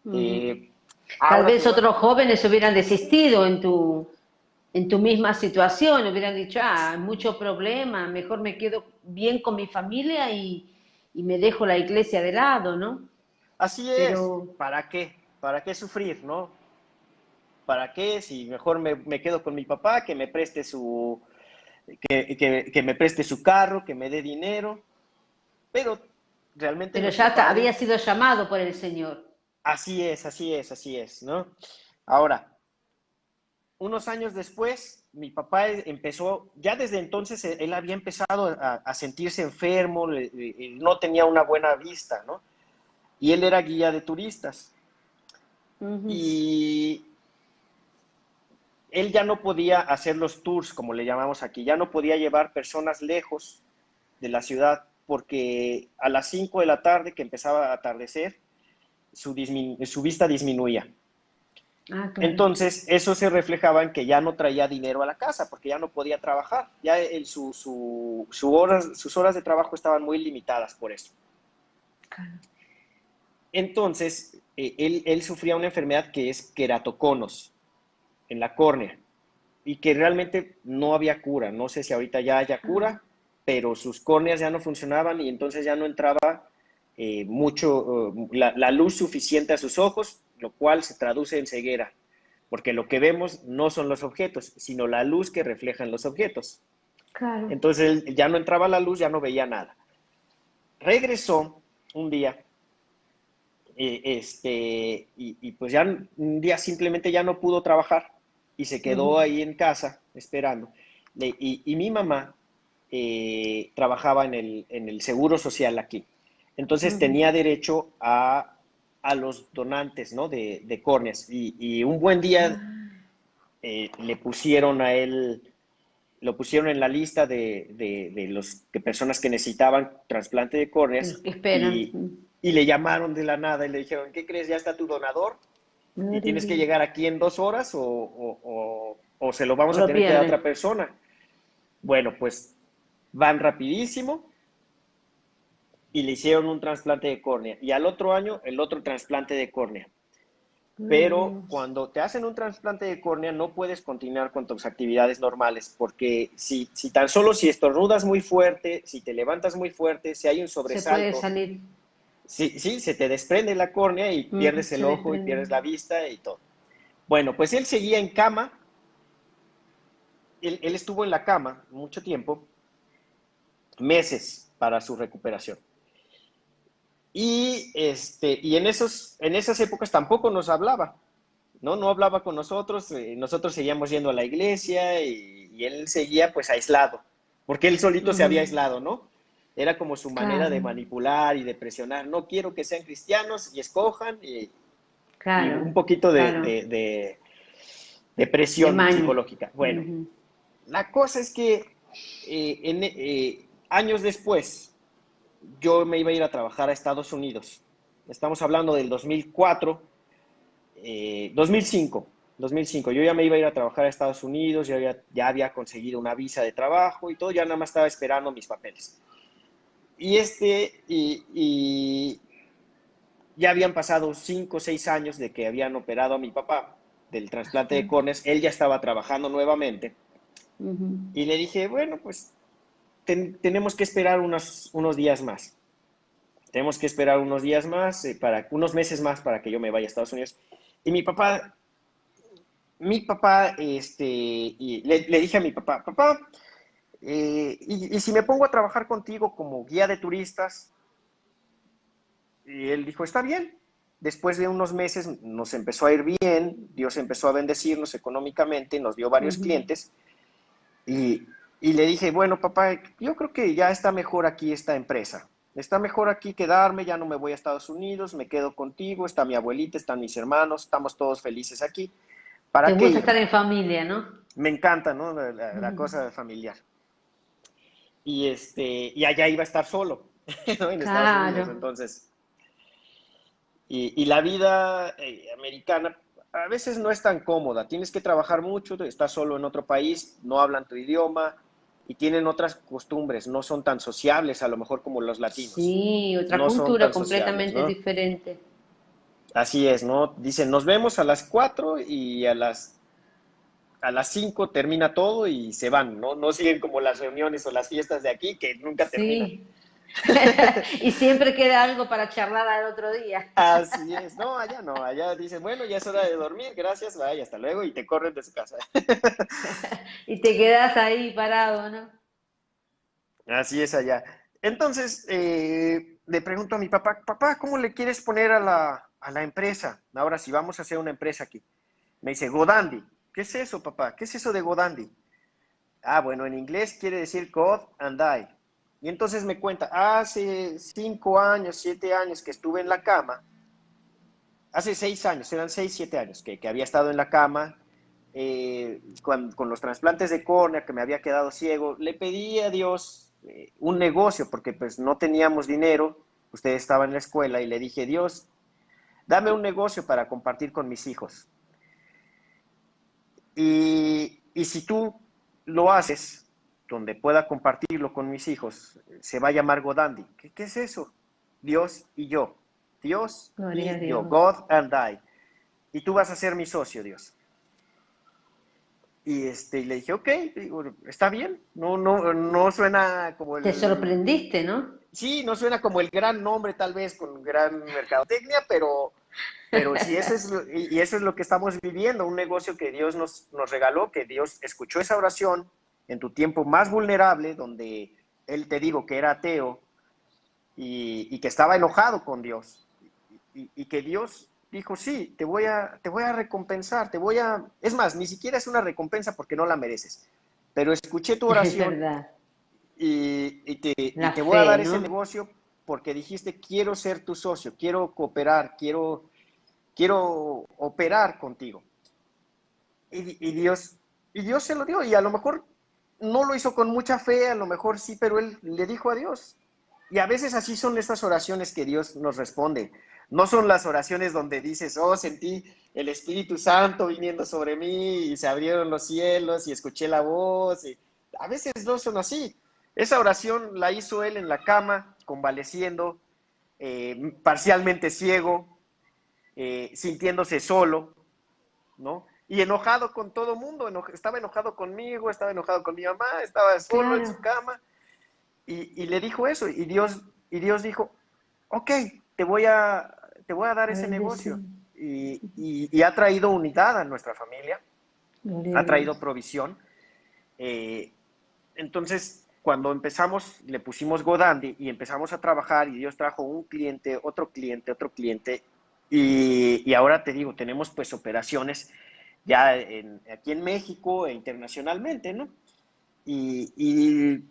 Mm. Eh, Tal ahora vez te voy a... otros jóvenes hubieran desistido en tu misma situación, hubieran dicho, ah, mucho problema, mejor me quedo bien con mi familia y me dejo la iglesia de lado, ¿no? Así es, Pero, ¿para qué? ¿Para qué sufrir, no? ¿Para qué? Si mejor me quedo con mi papá, que me preste que me preste su carro, que me dé dinero, pero realmente pero ya nuestro padre, había sido llamado por el Señor. así es, así es, así es, ¿no? Ahora, unos años después, mi papá empezó, ya desde entonces él había empezado a sentirse enfermo, no tenía una buena vista, ¿no? Y él era guía de turistas. Uh -huh. Y él ya no podía hacer los tours, como le llamamos aquí, ya no podía llevar personas lejos de la ciudad, porque a las 5 de la tarde, que empezaba a atardecer, su vista disminuía. Ah, claro. Entonces, eso se reflejaba en que ya no traía dinero a la casa, porque ya no podía trabajar. Ya sus horas de trabajo estaban muy limitadas por eso. Claro. Entonces, él sufría una enfermedad que es queratoconos en la córnea y que realmente no había cura. No sé si ahorita ya haya Ah, cura, pero sus córneas ya no funcionaban y entonces ya no entraba la luz suficiente a sus ojos, lo cual se traduce en ceguera, porque lo que vemos no son los objetos, sino la luz que reflejan los objetos. claro. Entonces él, ya no entraba la luz, ya no veía nada. Regresó un día y pues ya un día simplemente ya no pudo trabajar y se quedó Ujú. ahí en casa esperando. Y mi mamá trabajaba en el seguro social aquí. Entonces Ujú. tenía derecho a los donantes, ¿no? De córneas. Y un buen día Ah, le pusieron a él, lo pusieron en la lista de personas que necesitaban trasplante de de los córneas que esperan. y le llamaron de la nada y le dijeron, ¿qué crees? Ya está tu donador y tienes que Uri. llegar aquí en 2 horas o se lo vamos O a lo tener que dar a otra pierde. persona. Bueno, pues van rapidísimo y le hicieron un trasplante de córnea y al otro año el otro trasplante de córnea. Ay, Pero Dios. cuando te hacen un trasplante de córnea no puedes continuar con tus actividades normales, porque si tan solo si estornudas muy fuerte, si te levantas muy fuerte, si hay un Se puede sobresalto, salir. sí, se te desprende la córnea y pierdes Se el ojo y desprende. pierdes la vista y todo. Bueno, pues él seguía en cama, él estuvo en la cama mucho tiempo, meses para su recuperación. Y en esas épocas tampoco nos hablaba, ¿no? No hablaba con nosotros, nosotros seguíamos yendo a la iglesia y él seguía pues aislado, porque él solito se había Ujú. aislado, ¿no? Era como su manera de Claro, manipular y de presionar, no quiero que sean cristianos y escojan, y un claro, poquito claro. de De presión maña. psicológica. Bueno, Ujú. la cosa es que años después yo me iba a ir a trabajar a Estados Unidos. Estamos hablando del 2004, 2005. 2005. Yo ya me iba a ir a trabajar a Estados Unidos, ya había conseguido una visa de trabajo y todo, ya nada más estaba esperando mis papeles. Y ya habían pasado 5 o 6 años de que habían operado a mi papá del trasplante de Bastante. córneas. Él ya estaba trabajando nuevamente. Ujú. Y le dije, bueno, pues tenemos que esperar unos días más. Tenemos que esperar unos días más, unos meses más para que yo me vaya a Estados Unidos. Y y le dije a mi papá, papá, y si me pongo a trabajar contigo como guía de turistas, y él dijo, está bien. Después de unos meses nos empezó a ir bien, Dios empezó a bendecirnos económicamente, nos dio varios Ujú. clientes, y le dije, bueno, papá, yo creo que ya está mejor aquí esta empresa. Está mejor aquí quedarme, ya no me voy a Estados Unidos, me quedo contigo, está mi abuelita, están mis hermanos, estamos todos felices aquí. Te ¿Para qué gusta estar irme? en familia, ¿no? Me encanta, ¿no? La Ujú. cosa familiar. Y allá iba a estar solo, ¿no? En Estados Unidos. Claro. Entonces, y la vida americana a veces no es tan cómoda. Tienes que trabajar mucho, estás solo en otro país, no hablan tu idioma y tienen otras costumbres, no son tan sociables a lo mejor como los latinos. Sí, otra No son cultura tan sociables, completamente ¿no? diferente. Así es, ¿no? Dicen, nos vemos a las 4 y a las 5 termina todo y se van, ¿no? No siguen como las reuniones o las fiestas de aquí que nunca terminan. Sí. Y siempre queda algo para charlar al otro día. Así es, no, allá no, allá dicen, bueno, ya es hora de dormir, gracias, vaya, hasta luego, y te corren de su casa. Y te quedas ahí parado, ¿no? Así es allá. Entonces, le pregunto a mi papá, papá, ¿cómo le quieres poner a la empresa? Ahora sí, vamos a hacer una empresa aquí. Me dice, Godandi. ¿Qué es eso, papá? ¿Qué es eso de Godandi? Ah, bueno, en inglés quiere decir God and I. Y entonces me cuenta, hace 5 años, 7 años que estuve en la cama, hace 6 años, eran 6, 7 años que había estado en la cama, con los trasplantes de córnea, que me había quedado ciego, le pedí a Dios un negocio, porque pues no teníamos dinero, usted estaba en la escuela, y le dije, Dios, dame un negocio para compartir con mis hijos. Y si tú lo haces, donde pueda compartirlo con mis hijos, se va a llamar Godandi. ¿Qué es eso? Dios y yo. Dios Gloria a y yo. Dios. God and I. Y tú vas a ser mi socio, Dios. Y le dije, ok, digo, está bien. No suena como Te el... sorprendiste, ¿no? Sí, no suena como el gran nombre, tal vez, con gran mercadotecnia, pero sí, eso es lo que estamos viviendo, un negocio que Dios nos regaló, que Dios escuchó esa oración en tu tiempo más vulnerable, donde Él te digo que era ateo y que estaba enojado con Dios. Y que Dios dijo, sí, te voy a recompensar, Es más, ni siquiera es una recompensa porque no la mereces, pero escuché tu Es oración verdad. y La te voy a fe, dar ese ¿no? negocio porque dijiste, quiero ser tu socio, quiero cooperar, quiero operar contigo. Y Dios se lo dio, y a lo mejor no lo hizo con mucha fe, a lo mejor sí, pero él le dijo a Dios. Y a veces así son estas oraciones que Dios nos responde. No son las oraciones donde dices, oh, sentí el Espíritu Santo viniendo sobre mí y se abrieron los cielos y escuché la voz. A veces no son así. Esa oración la hizo él en la cama, convaleciendo, parcialmente ciego, sintiéndose solo, ¿no? Y enojado con todo mundo, estaba enojado conmigo, estaba enojado con mi mamá, estaba solo en Claro. su cama, y le dijo eso, y Dios dijo, ok, te voy a dar A ese bendecir. negocio, y ha traído unidad a nuestra familia, Gloria a ha traído Dios. provisión. Entonces, cuando empezamos, le pusimos Godandi y empezamos a trabajar, y Dios trajo un cliente, otro cliente, y ahora te digo, tenemos pues operaciones ya aquí en México e internacionalmente, ¿no? Y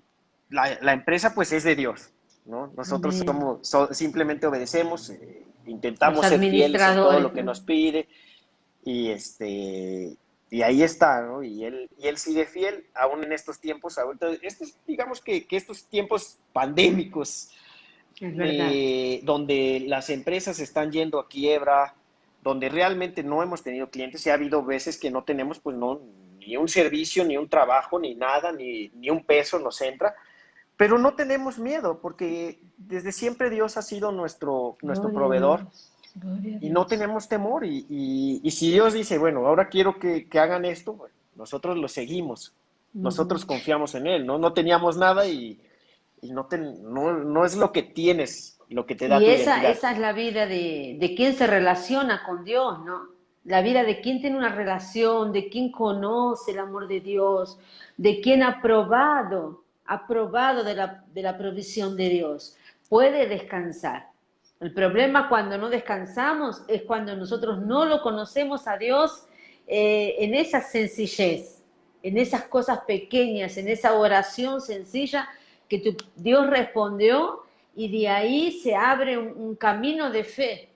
la empresa pues es de Dios, ¿no? Nosotros Amén. simplemente obedecemos, Los intentamos ser fieles en todo lo administradores, que ¿no? nos pide, y ahí está, ¿no? Y él sigue fiel aún en estos tiempos, ahorita, digamos que estos tiempos pandémicos, Es verdad. donde las empresas están yendo a quiebra, donde realmente no hemos tenido clientes, y ha habido veces que no tenemos, pues no, ni un servicio, ni un trabajo, ni nada, ni un peso nos entra, pero no tenemos miedo, porque desde siempre Dios ha sido nuestro Gloria a proveedor, Dios. Gloria a y no Dios. tenemos temor. Y si Dios dice, bueno, ahora quiero que hagan esto, bueno, nosotros lo seguimos, nosotros Ujú. confiamos en Él, ¿no? No teníamos nada, y no es lo que tienes, lo que te da Y tu esa, identidad. esa es la vida de quien se relaciona con Dios, ¿no? La vida de quien tiene una relación, de quien conoce el amor de Dios, de quien ha probado de la provisión de Dios, puede descansar. El problema cuando no descansamos es cuando nosotros no lo conocemos a Dios en esa sencillez, en esas cosas pequeñas, en esa oración sencilla que Dios respondió, y de ahí se abre un camino de fe,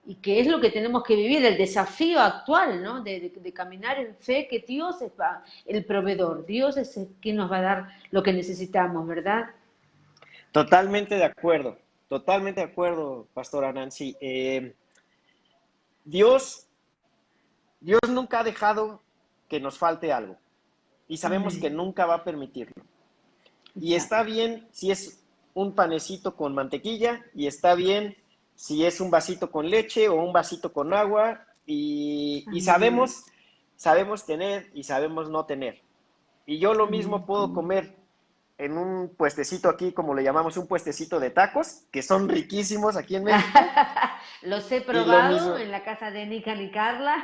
y que es lo que tenemos que vivir, el desafío actual, ¿no? De caminar en fe, que Dios es el proveedor, Dios es el que nos va a dar lo que necesitamos, ¿verdad? Totalmente de acuerdo, Pastora Nancy. Dios, Dios nunca ha dejado que nos falte algo, y sabemos que Amén. nunca va a permitirlo. Y está Exacto. bien si es un panecito con mantequilla, y está bien si es un vasito con leche o un vasito con agua, y Amén. sabemos tener y sabemos no tener. Y yo lo mismo Amén. puedo comer en un puestecito aquí, como le llamamos, un puestecito de tacos, que son riquísimos aquí en México, Los he y lo probado mismo. en la casa de Nica y Carla.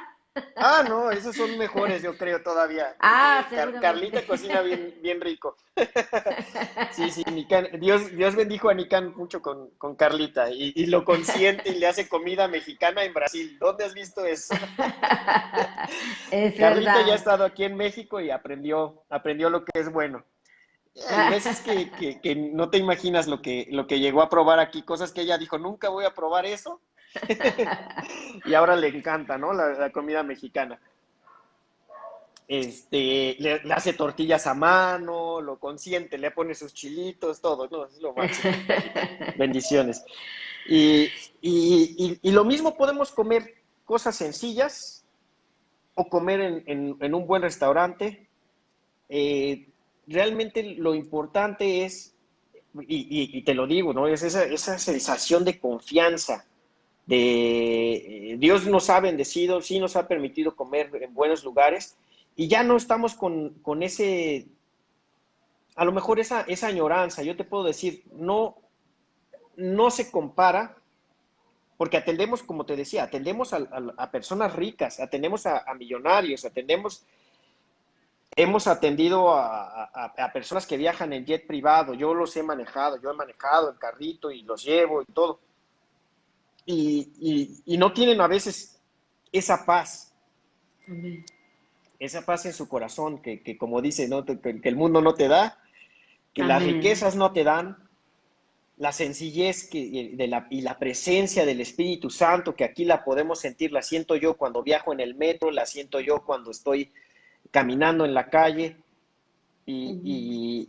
Ah, no, esos son mejores, yo creo, todavía, Ah, porque seguramente. Carlita cocina bien, bien rico. Sí, sí, Dios bendijo a Nican mucho con Carlita, y lo consiente y le hace comida mexicana en Brasil. ¿Dónde has visto eso? Es Carlita ya ha verdad. estado aquí en México y aprendió lo que es bueno. Hay veces que no te imaginas lo que llegó a probar aquí, cosas que ella dijo, nunca voy a probar eso, y ahora le encanta, ¿no? La comida mexicana. le hace tortillas a mano, lo consiente, le pone sus chilitos, todo, ¿no? Es lo máximo. Bendiciones. Y lo mismo podemos comer cosas sencillas o comer en un buen restaurante. Eh, Realmente lo importante es, y te lo digo, ¿no? Es esa sensación de confianza, de Dios nos ha bendecido, sí nos ha permitido comer en buenos lugares, y ya no estamos con ese, a lo mejor esa añoranza. Yo te puedo decir, no se compara, porque atendemos, como te decía, atendemos a personas ricas, atendemos a millonarios, hemos atendido a personas que viajan en jet privado. Yo los he manejado, yo he manejado el carrito y los llevo y todo. Y no tienen a veces esa paz, Amén. esa paz en su corazón, que como dice, ¿no? Que el mundo no te da, que las Amén. riquezas no te dan, la sencillez y la presencia del Espíritu Santo, que aquí la podemos sentir, la siento yo cuando viajo en el metro, la siento yo cuando estoy caminando en la calle, y, Ujú, y,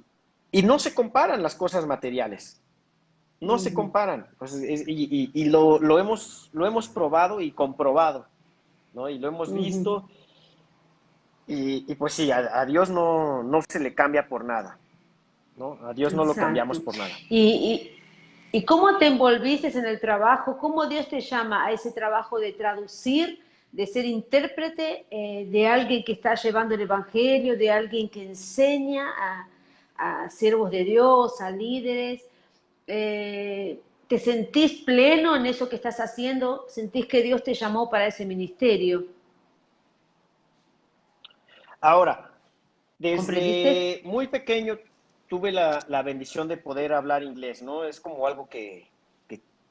y no se comparan las cosas materiales, no se ujú. comparan. Pues lo hemos probado y comprobado, ¿no? Y lo hemos Ujú. visto, y pues sí, a Dios no se le cambia por nada, ¿no? A Dios no lo cambiamos Exacto. por nada. ¿Y, y cómo te envolviste en el trabajo? ¿Cómo Dios te llama a ese trabajo de traducir, de ser intérprete de alguien que está llevando el Evangelio, de alguien que enseña a siervos de Dios, a líderes? ¿Te sentís pleno en eso que estás haciendo? ¿Sentís que Dios te llamó para ese ministerio? Ahora, ¿Comprendiste? desde muy pequeño tuve la bendición de poder hablar inglés, ¿no? Es como algo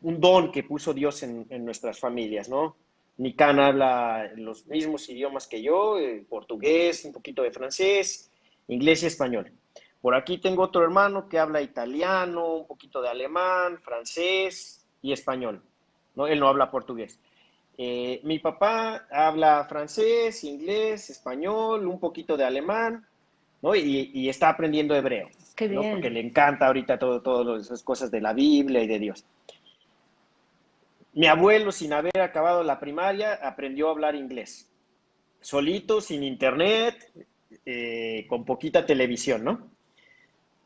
un don que puso Dios en nuestras familias, ¿no? Nican habla los mismos idiomas que yo, portugués, un poquito de francés, inglés y español. Por aquí tengo otro hermano que habla italiano, un poquito de alemán, francés y español, ¿no? Él no habla portugués. Mi papá habla francés, inglés, español, un poquito de alemán, ¿no? Y está aprendiendo hebreo, Qué ¿no? Porque bien. le encanta ahorita todas esas cosas de la Biblia y de Dios. Mi abuelo, sin haber acabado la primaria, aprendió a hablar inglés, solito, sin internet, con poquita televisión, ¿no?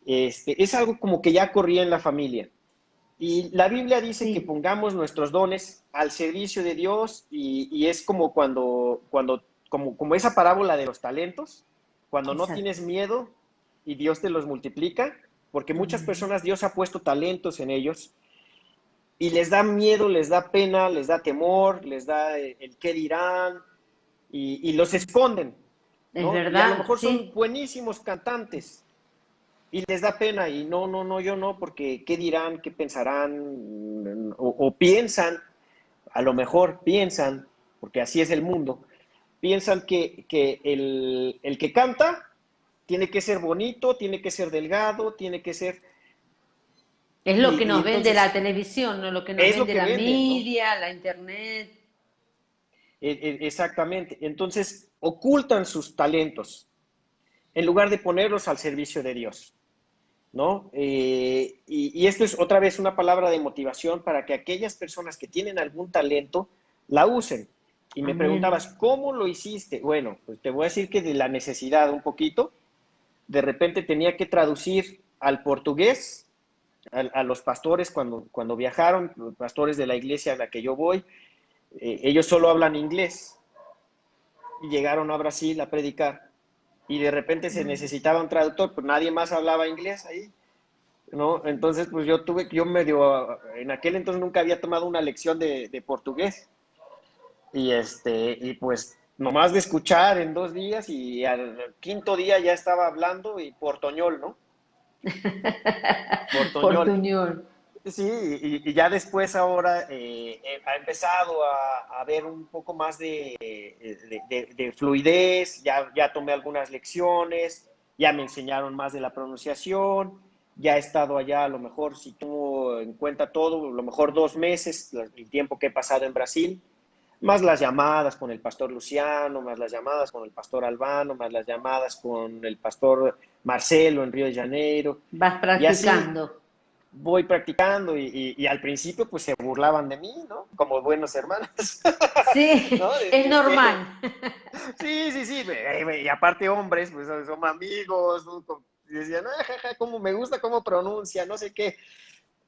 Es algo como que ya corría en la familia. Y la Biblia dice que Sí, pongamos nuestros dones al servicio de Dios, y es como como esa parábola de los talentos, cuando no exacto. tienes miedo y Dios te los multiplica, porque muchas Amén. personas Dios ha puesto talentos en ellos y les da miedo, les da pena, les da temor, les da el qué dirán, y los esconden, ¿Es ¿no? Y a lo verdad? mejor son Sí. buenísimos cantantes, y les da pena, y no, yo no, porque qué dirán, qué pensarán, o piensan, a lo mejor piensan, porque así es el mundo, piensan que el que canta tiene que ser bonito, tiene que ser delgado, tiene que ser, Es lo que y nos vende la entonces televisión, ¿no? Lo que nos es lo vende que la venden, ¿no? media, la internet. Exactamente. Entonces ocultan sus talentos en lugar de ponerlos al servicio de Dios, ¿no? Y esto es otra vez una palabra de motivación para que aquellas personas que tienen algún talento la usen. Y me Amén. preguntabas, ¿cómo lo hiciste? Bueno, pues te voy a decir que de la necesidad un poquito, de repente tenía que traducir al portugués a los pastores cuando viajaron, los pastores de la iglesia a la que yo voy, ellos solo hablan inglés y llegaron a Brasil a predicar, y de repente se necesitaba un traductor, pues nadie más hablaba inglés ahí, ¿no? Entonces, pues yo en aquel entonces nunca había tomado una lección de portugués, y pues nomás de escuchar en 2 días, y al quinto día ya estaba hablando y portoñol, ¿no? Portoñol. Portuñol. Sí, y ya después ahora ha empezado a ver un poco más de fluidez, ya tomé algunas lecciones, ya me enseñaron más de la pronunciación, ya he estado allá, a lo mejor, si tomo en cuenta todo, a lo mejor 2 meses, el tiempo que he pasado en Brasil, más las llamadas con el pastor Luciano, más las llamadas con el pastor Albano, más las llamadas con el pastor Marcelo en Río de Janeiro. Vas Y así practicando. voy practicando y al principio pues se burlaban de mí, ¿no? Como buenos hermanos, Sí, ¿no? es normal. Sí, sí, sí, y aparte hombres, pues son amigos, ¿no? Y decían, ah, jaja, cómo me gusta cómo pronuncia, no sé qué.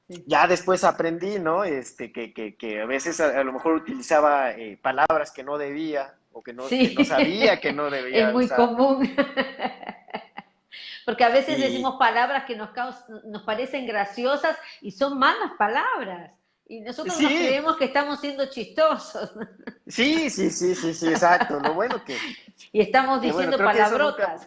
Sí. Ya después aprendí, ¿no? Que a veces a lo mejor utilizaba palabras que no debía o que no Sí, sabía que no es debía muy usar. común. Porque a veces Y decimos palabras que nos parecen graciosas y son malas palabras. Y nosotros nos sí, creemos que estamos siendo chistosos. sí, sí, sí, sí, sí, exacto. Lo bueno Y estamos que bueno, diciendo creo que eso nunca,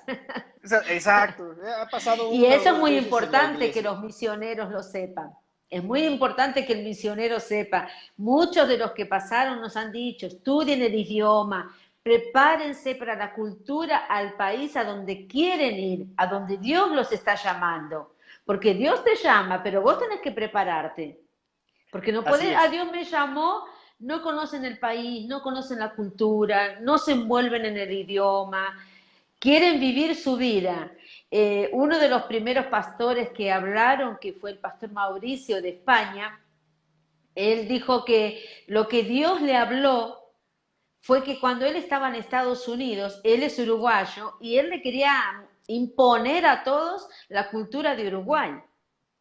palabrotas. exacto, ha pasado Y una o eso es dos muy veces en la importante que iglesia. los misioneros lo sepan. Es muy importante que el misionero sepa. Muchos de los que pasaron nos han dicho, estudien el idioma, prepárense para la cultura al país a donde quieren ir, a donde Dios los está llamando. Porque Dios te llama, pero vos tenés que prepararte. Porque no Así podés, a es, Dios me llamó, no conocen el país, no conocen la cultura, no se envuelven en el idioma, quieren vivir su vida. Uno de los primeros pastores que hablaron, que fue el pastor Mauricio de España, él dijo que lo que Dios le habló fue que cuando él estaba en Estados Unidos, él es uruguayo, y él le quería imponer a todos la cultura de Uruguay,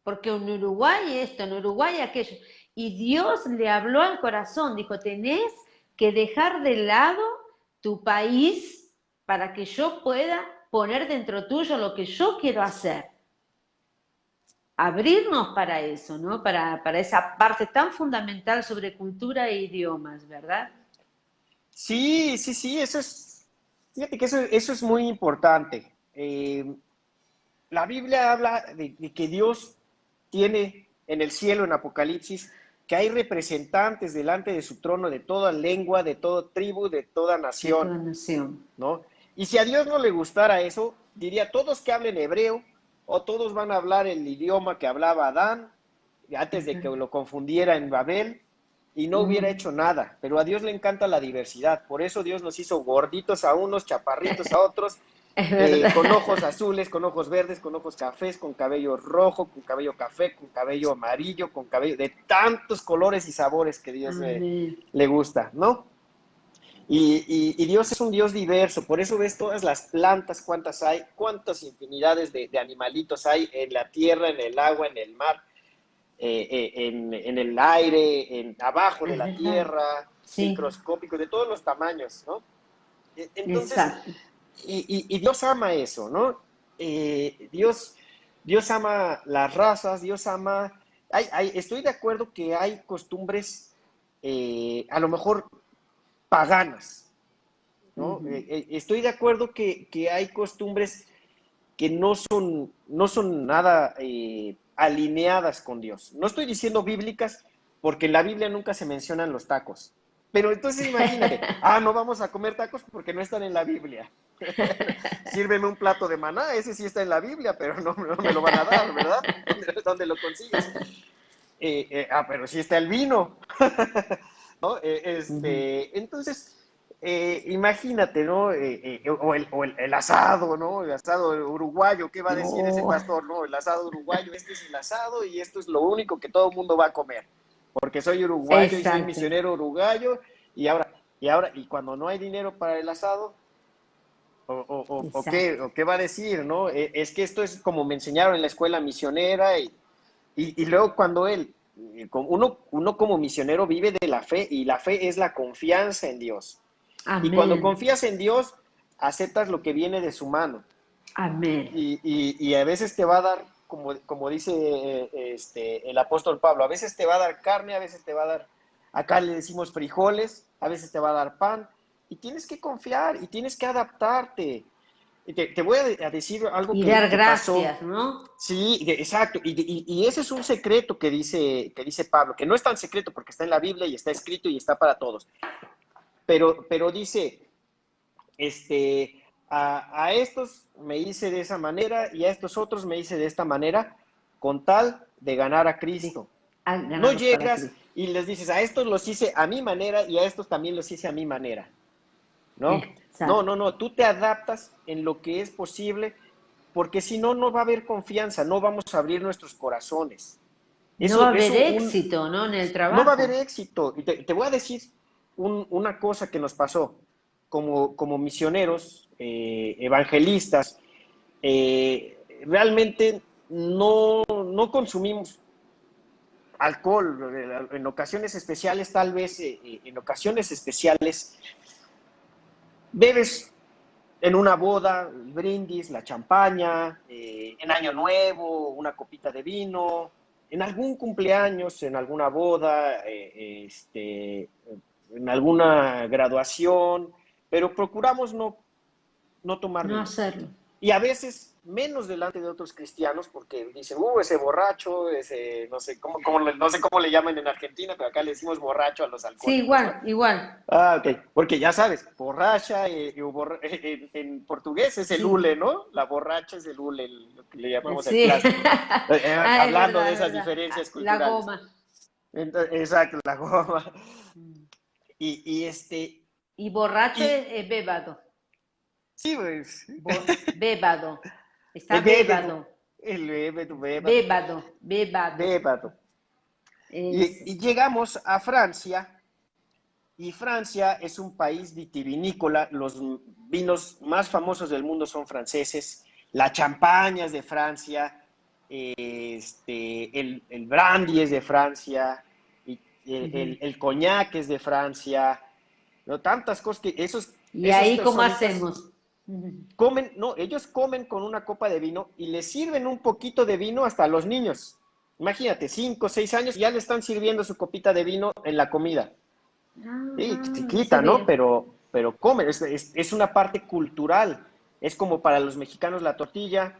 porque en Uruguay esto, en Uruguay aquello, y Dios le habló al corazón, dijo, tenés que dejar de lado tu país para que yo pueda poner dentro tuyo lo que yo quiero hacer. Abrirnos para eso, ¿no? Para esa parte tan fundamental sobre cultura e idiomas, ¿verdad? sí, sí, sí, fíjate que eso es muy importante. La Biblia habla de que Dios tiene en el cielo, en Apocalipsis, que hay representantes delante de su trono de toda lengua, de toda tribu, de toda De nación, toda nación. ¿no? Y si a Dios no le gustara eso, diría, todos que hablen hebreo, o todos van a hablar el idioma que hablaba Adán, antes de que lo confundiera en Babel, y no hubiera Mm. hecho nada. Pero a Dios le encanta la diversidad, por eso Dios nos hizo gorditos a unos, chaparritos a otros, Es con verdad. ojos azules, con ojos verdes, con ojos cafés, con cabello rojo, con cabello café, con cabello amarillo, con cabello de tantos colores y sabores que Dios Amén. le gusta, ¿no? Y Dios es un Dios diverso, por eso ves todas las plantas, cuántas hay, cuántas infinidades de animalitos hay en la tierra, en el agua, en el mar, en el aire, abajo de Es la verdad. tierra, Sí, microscópicos, de todos los tamaños, ¿no? Entonces, exacto. y Dios ama eso, ¿no? Dios ama las razas, Dios ama... estoy de acuerdo que hay costumbres, a lo mejor paganas, ¿no? Ujú. Estoy de acuerdo que hay costumbres que no son nada alineadas con Dios. No estoy diciendo bíblicas, porque en la Biblia nunca se mencionan los tacos. Pero entonces imagínate, no vamos a comer tacos porque no están en la Biblia. Sírveme un plato de maná, ese sí está en la Biblia, pero no me lo van a dar, ¿verdad? ¿Dónde lo consigues? Pero sí está el vino, ¿no? Ujú. Entonces, imagínate, ¿no? El asado, ¿no? El asado uruguayo, ¿qué va a decir ese No, pastor? No, el asado uruguayo, este es el asado y esto es lo único que todo el mundo va a comer, porque soy uruguayo y soy exacto, misionero uruguayo y cuando no hay dinero para el asado, exacto. o qué va a decir, ¿no? Es que esto es como me enseñaron en la escuela misionera y luego cuando uno como misionero vive de la fe y la fe es la confianza en Dios. Y cuando Amén, confías en Dios, aceptas lo que viene de su mano. amén. Y a veces te va a dar, como dice el apóstol Pablo, a veces te va a dar carne, a veces te va a dar, acá le decimos frijoles, a veces te va a dar pan. Y tienes que confiar y tienes que adaptarte. Y te voy a decir algo Y dar que pasó. gracias, ¿no? Sí, exacto. Y ese es un secreto que dice Pablo, que no es tan secreto porque está en la Biblia y está escrito y está para todos. Pero dice, a estos me hice de esa manera y a estos otros me hice de esta manera con tal de ganar a De Cristo. No ganarlos para llegas, Cristo. y les dices, a estos los hice a mi manera y a estos también los hice a mi manera, ¿no? No, Exacto. no, no, tú te adaptas en lo que es posible, porque si no, no va a haber confianza, no vamos a abrir nuestros corazones. No va a Eso haber éxito, ¿no? En el no va a haber trabajo. éxito. Y te voy a decir una cosa que nos pasó como misioneros, evangelistas. Realmente no consumimos alcohol. En ocasiones especiales, tal vez, en ocasiones especiales, bebes en una boda, el brindis, la champaña, en Año Nuevo, una copita de vino, en algún cumpleaños, en alguna boda, en alguna graduación, pero procuramos no tomar No vino. hacerlo. Y a veces menos delante de otros cristianos, porque dicen, ese borracho, ese, no sé no sé cómo le llaman en Argentina, pero acá le decimos borracho a los Sí, alcohólicos, ¿no? igual, igual. Ah, ok. Porque ya sabes, borracha en portugués es el Sí, hule, ¿no? La borracha es el hule, lo que le llamamos el sí. plástico. Ah, Hablando de es esas verdad. diferencias La culturales. goma. Exacto, la goma. Mm. Y este, Y borracho y es bébado. sí, pues, Bébado. Está el bébado, bébado. el bébado, bébado, Bébado. Bébado. bébado. Es, Y llegamos a Francia. Y Francia es un país vitivinícola, los vinos más famosos del mundo son franceses, la champaña es de Francia, el brandy es de Francia, y ujú. el coñac es de Francia, ¿no? Tantas cosas que ¿Y esas ahí cómo personitas hacemos? Ujú. comen, no, ellos comen con una copa de vino y les sirven un poquito de vino hasta a los niños. Imagínate, 5 o 6 años, ya le están sirviendo su copita de vino en la comida. Sí, No chiquita, ¿no? sabía. Pero comen, es una parte cultural. Es como para los mexicanos la tortilla,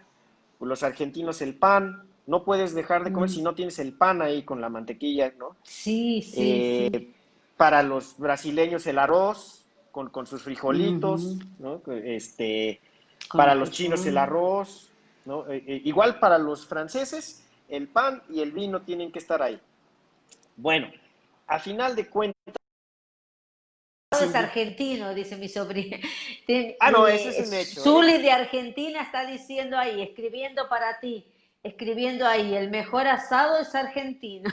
los argentinos el pan. No puedes dejar de comer si Mm. no tienes el pan ahí con la mantequilla, ¿no? Sí, sí, sí. Para los brasileños el arroz con sus Ujú. frijolitos, ¿no? Con Para los los chinos el frijoles. arroz, ¿no? Igual para los franceses el pan y el vino tienen que estar ahí. Bueno, a final de cuentas, Es Cindy. argentino, dice mi sobrina. No, ese es un hecho, ¿eh? Zuli de Argentina está diciendo ahí, escribiendo para ti, escribiendo ahí, el mejor asado es argentino.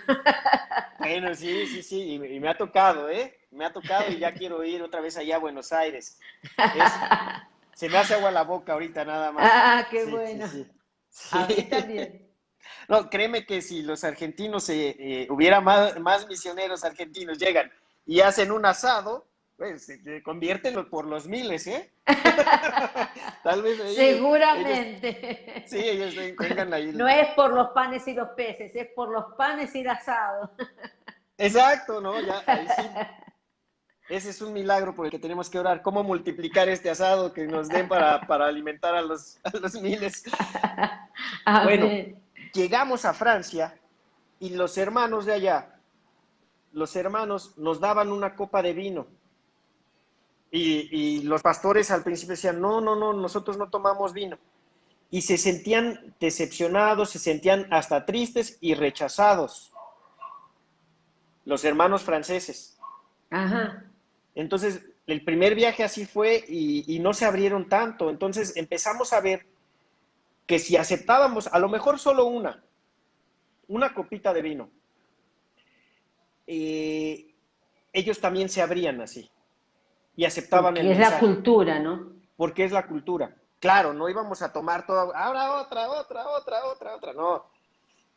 Bueno, sí, sí, sí, y me ha tocado, ¿eh? Me ha tocado y ya quiero ir otra vez allá a Buenos Aires. Es, Se me hace agua la boca ahorita nada más. Ah, qué Sí, sí, bueno. sí. Sí. A mí también. No, créeme que si los argentinos, hubiera más misioneros argentinos llegan y hacen un asado, pues se convierten por los miles, ¿eh? Tal vez ellos, Seguramente. sí, ellos tengan ahí. No es por los panes y los peces, es por los panes y el asado. Exacto, ¿no? Ya, ahí sí. Ese es un milagro por el que tenemos que orar. ¿Cómo multiplicar este asado que nos den para alimentar a los miles? Bueno, Amén. llegamos a Francia y los hermanos de allá, los hermanos nos daban una copa de vino. Y los pastores al principio decían, no, no, no, nosotros no tomamos vino. Y se sentían decepcionados, se sentían hasta tristes y rechazados, los hermanos franceses. Ajá. Entonces, el primer viaje así fue y no se abrieron tanto. Entonces empezamos a ver que si aceptábamos, a lo mejor solo una copita de vino, eh, ellos también se abrían así y aceptaban el Porque es la mensaje, cultura, ¿no? porque es la cultura. Claro, no íbamos a tomar todo, ahora otra, no.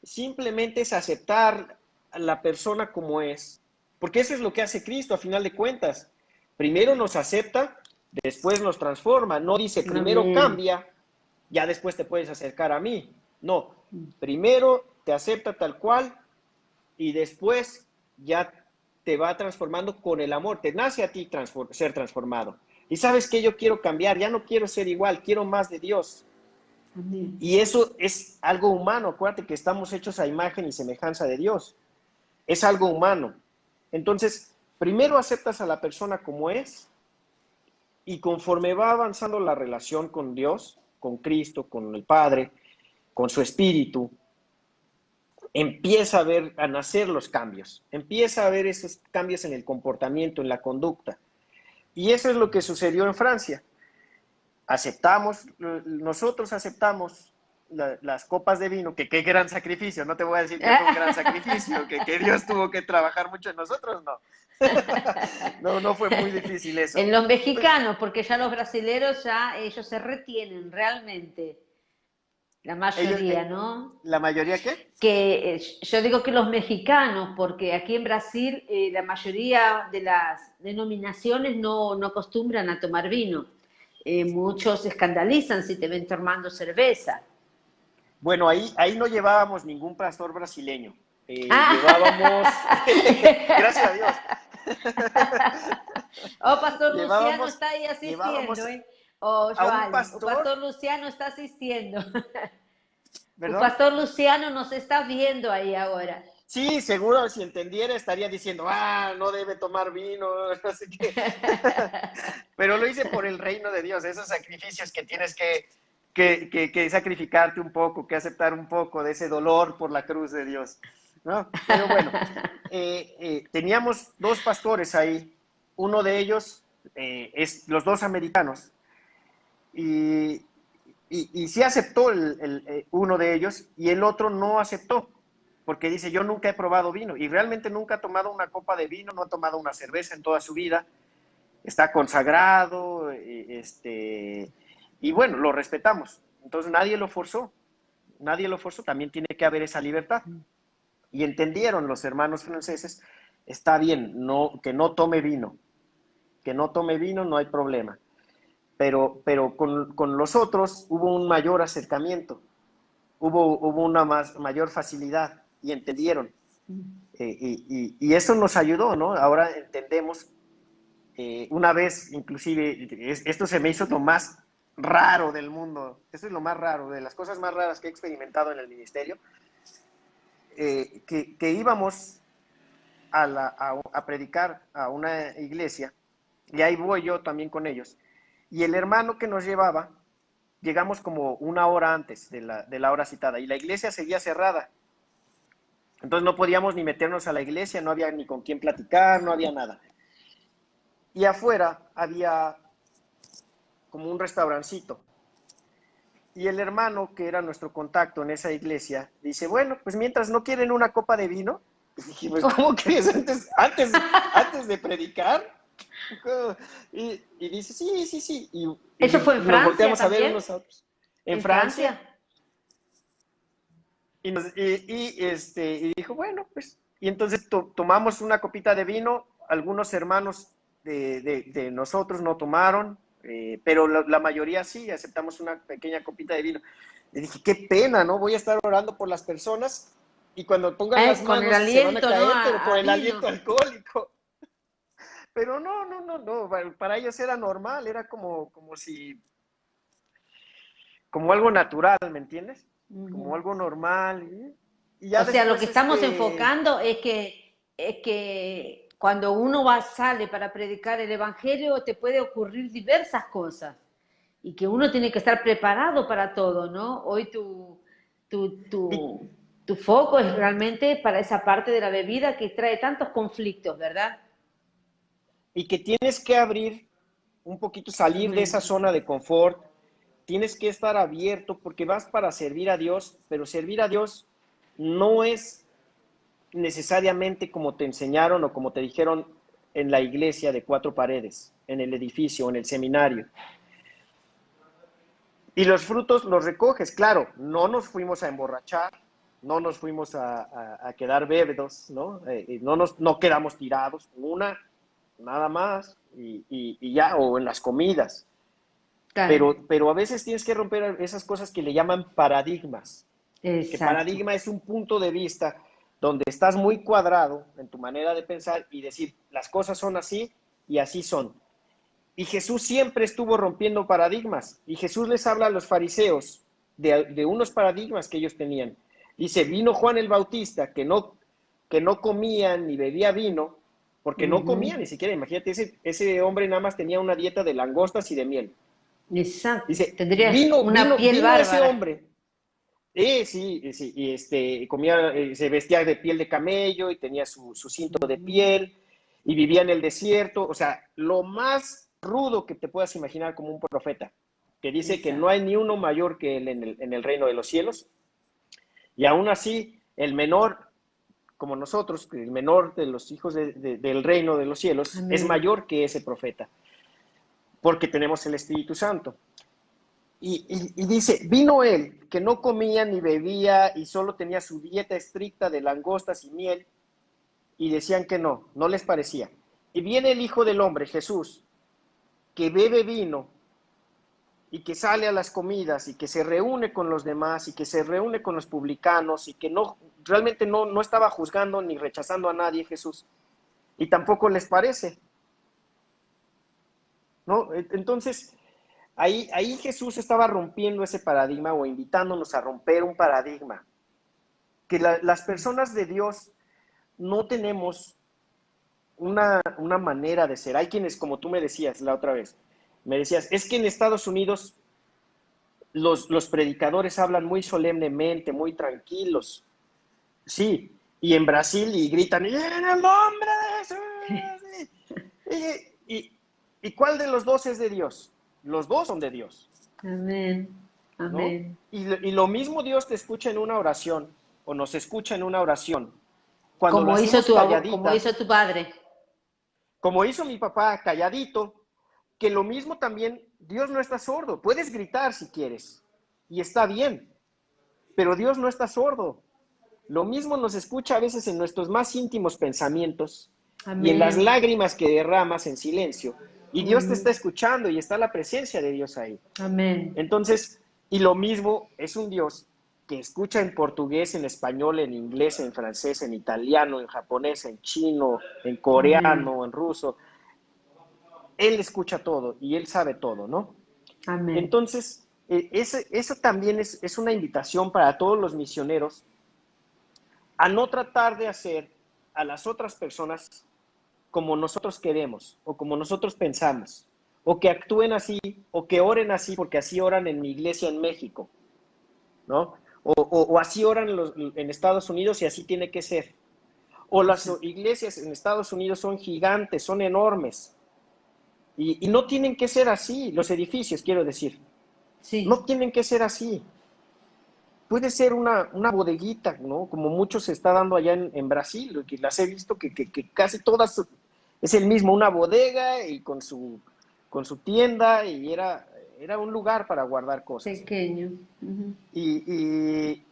Simplemente es aceptar a la persona como es, porque eso es lo que hace Cristo a final de cuentas. Primero nos acepta, después nos transforma. No dice primero Amén. cambia, ya después te puedes acercar a mí. No, primero te acepta tal cual y después ya te va transformando con el amor. Te nace a ti ser transformado. Y sabes que yo quiero cambiar, ya no quiero ser igual, quiero más de Dios. Amén. Y eso es algo humano. Acuérdate que estamos hechos a imagen y semejanza de Dios. Es algo humano. Entonces, primero aceptas a la persona como es y conforme va avanzando la relación con Dios, con Cristo, con el Padre, con su Espíritu, empieza a nacer los cambios, empieza a ver esos cambios en el comportamiento, en la conducta. Y eso es lo que sucedió en Francia. Nosotros aceptamos las copas de vino, que qué gran sacrificio, no te voy a decir que fue un gran sacrificio, que Dios tuvo que trabajar mucho en nosotros, no. No fue muy difícil eso. En los mexicanos, porque ya los brasileros, ya ellos se retienen realmente. La mayoría, ¿no? ¿La mayoría qué? Que yo digo que los mexicanos, porque aquí en Brasil la mayoría de las denominaciones no acostumbran a tomar vino. Muchos se escandalizan si te ven tomando cerveza. Bueno, ahí no llevábamos ningún pastor brasileño. Llevábamos, gracias a Dios. Pastor Luciano está ahí asistiendo, ¿eh? Joan, pastor Luciano está asistiendo. ¿Perdón? Pastor Luciano nos está viendo ahí ahora. Sí, seguro, si entendiera estaría diciendo, no debe tomar vino, no sé qué. Pero lo hice por el reino de Dios, esos sacrificios que tienes que sacrificarte un poco, que aceptar un poco de ese dolor por la cruz de Dios, ¿no? Pero bueno, teníamos 2 pastores ahí, uno de ellos los 2 americanos, y sí aceptó uno de ellos y el otro no aceptó, porque dice, yo nunca he probado vino, y realmente nunca ha tomado una copa de vino, no ha tomado una cerveza en toda su vida, está consagrado, y bueno, lo respetamos. Entonces nadie lo forzó, también tiene que haber esa libertad. Y entendieron los hermanos franceses, está bien, que no tome vino, no hay problema. Pero con los otros hubo un mayor acercamiento, hubo una mayor facilidad y entendieron. Y eso nos ayudó, ¿no? Ahora entendemos. Una vez, inclusive, esto se me hizo lo más raro del mundo, esto es lo más raro, de las cosas más raras que he experimentado en el ministerio, que íbamos a predicar a una iglesia, y ahí voy yo también con ellos, y el hermano que nos llevaba, llegamos como 1 hora antes de la hora citada, y la iglesia seguía cerrada. Entonces no podíamos ni meternos a la iglesia, no había ni con quién platicar, no había nada. Y afuera había como un restaurancito. Y el hermano, que era nuestro contacto en esa iglesia, dice, bueno, pues mientras no quieren una copa de vino. Y dijimos, ¿cómo crees? Antes de predicar. Y dice, sí. ¿Eso fue en Francia? Nos volteamos también? A ver nosotros. ¿En Francia? Y dijo, bueno, pues. Y entonces tomamos una copita de vino, algunos hermanos de nosotros no tomaron, pero la mayoría sí, aceptamos una pequeña copita de vino. Le dije, qué pena, ¿no? Voy a estar orando por las personas y cuando pongan las manos con el aliento, se van a caer, ¿no? pero por el aliento alcohólico. Pero no, para ellos era normal, era como algo natural, ¿me entiendes? Como algo normal. Y ya o sea, lo que estamos enfocando es que cuando uno sale para predicar el evangelio te puede ocurrir diversas cosas y que uno tiene que estar preparado para todo, ¿no? Hoy tu foco es realmente para esa parte de la bebida que trae tantos conflictos, ¿verdad? Y que tienes que abrir un poquito, salir de esa zona de confort, tienes que estar abierto porque vas para servir a Dios, pero servir a Dios no es necesariamente como te enseñaron o como te dijeron en la iglesia de 4 paredes, en el edificio, en el seminario. Y los frutos los recoges, claro, no nos fuimos a emborrachar, no nos fuimos a quedar bebidos, ¿no? No quedamos tirados, nada más, y ya, o en las comidas. Claro. Pero a veces tienes que romper esas cosas que le llaman paradigmas. Exacto. Que paradigma es un punto de vista donde estás muy cuadrado en tu manera de pensar y decir, las cosas son así y así son. Y Jesús siempre estuvo rompiendo paradigmas. Y Jesús les habla a los fariseos de unos paradigmas que ellos tenían. Dice, vino Juan el Bautista, que no comía ni bebía vino, porque no comía ni siquiera. Imagínate, ese hombre nada más tenía una dieta de langostas y de miel. Exacto. Dice, tendría una piel bárbara. Ese hombre. Sí, sí, y comía, se vestía de piel de camello y tenía su cinto de piel y vivía en el desierto, o sea, lo más rudo que te puedas imaginar como un profeta, que dice que no Exacto. hay ni uno mayor que él en el reino de los cielos, y aún así, el menor, como nosotros, el menor de los hijos del reino de los cielos, es Amén. mayor que ese profeta, porque tenemos el Espíritu Santo. Y dice, vino él, que no comía ni bebía y solo tenía su dieta estricta de langostas y miel, y decían que no les parecía. Y viene el Hijo del Hombre, Jesús, que bebe vino y que sale a las comidas y que se reúne con los demás y que se reúne con los publicanos y que realmente no estaba juzgando ni rechazando a nadie Jesús. Y tampoco les parece, ¿no? Entonces, ahí Jesús estaba rompiendo ese paradigma o invitándonos a romper un paradigma. Que las personas de Dios no tenemos una manera de ser. Hay quienes, como tú me decías la otra vez, me decías, es que en Estados Unidos los predicadores hablan muy solemnemente, muy tranquilos. Sí, y en Brasil y gritan, ¡y en el nombre de Jesús! ¿Y cuál de los dos es de Dios? Los dos son de Dios, Amén. ¿no? Amén. Y lo mismo Dios te escucha en una oración, o nos escucha en una oración, cuando lo hacemos Como calladita, hizo tu padre. como hizo mi papá, calladito, que lo mismo también, Dios no está sordo, puedes gritar si quieres, y está bien, pero Dios no está sordo. Lo mismo nos escucha a veces en nuestros más íntimos pensamientos y en las Amén. lágrimas que derramas en silencio, y Dios te está Ujú. escuchando y está la presencia de Dios ahí. Amén. Entonces, y lo mismo es un Dios que escucha en portugués, en español, en inglés, en francés, en italiano, en japonés, en chino, en Amén. coreano, en ruso. Él escucha todo y él sabe todo, ¿no? Amén. Entonces, eso también es una invitación para todos los misioneros a no tratar de hacer a las otras personas como nosotros queremos o como nosotros pensamos, o que actúen así o que oren así, porque así oran en mi iglesia en México, ¿no? O así oran en Estados Unidos y así tiene que ser. O las Exacto. iglesias en Estados Unidos son gigantes, son enormes, y no tienen que ser así, los edificios, quiero decir, Sí. no tienen que ser así. Puede ser una bodeguita, ¿no? Como mucho se está dando allá en Brasil, que las he visto que casi todas es el mismo, una bodega y con su tienda y era un lugar para guardar cosas. Pequeño. Ujú. Y, y,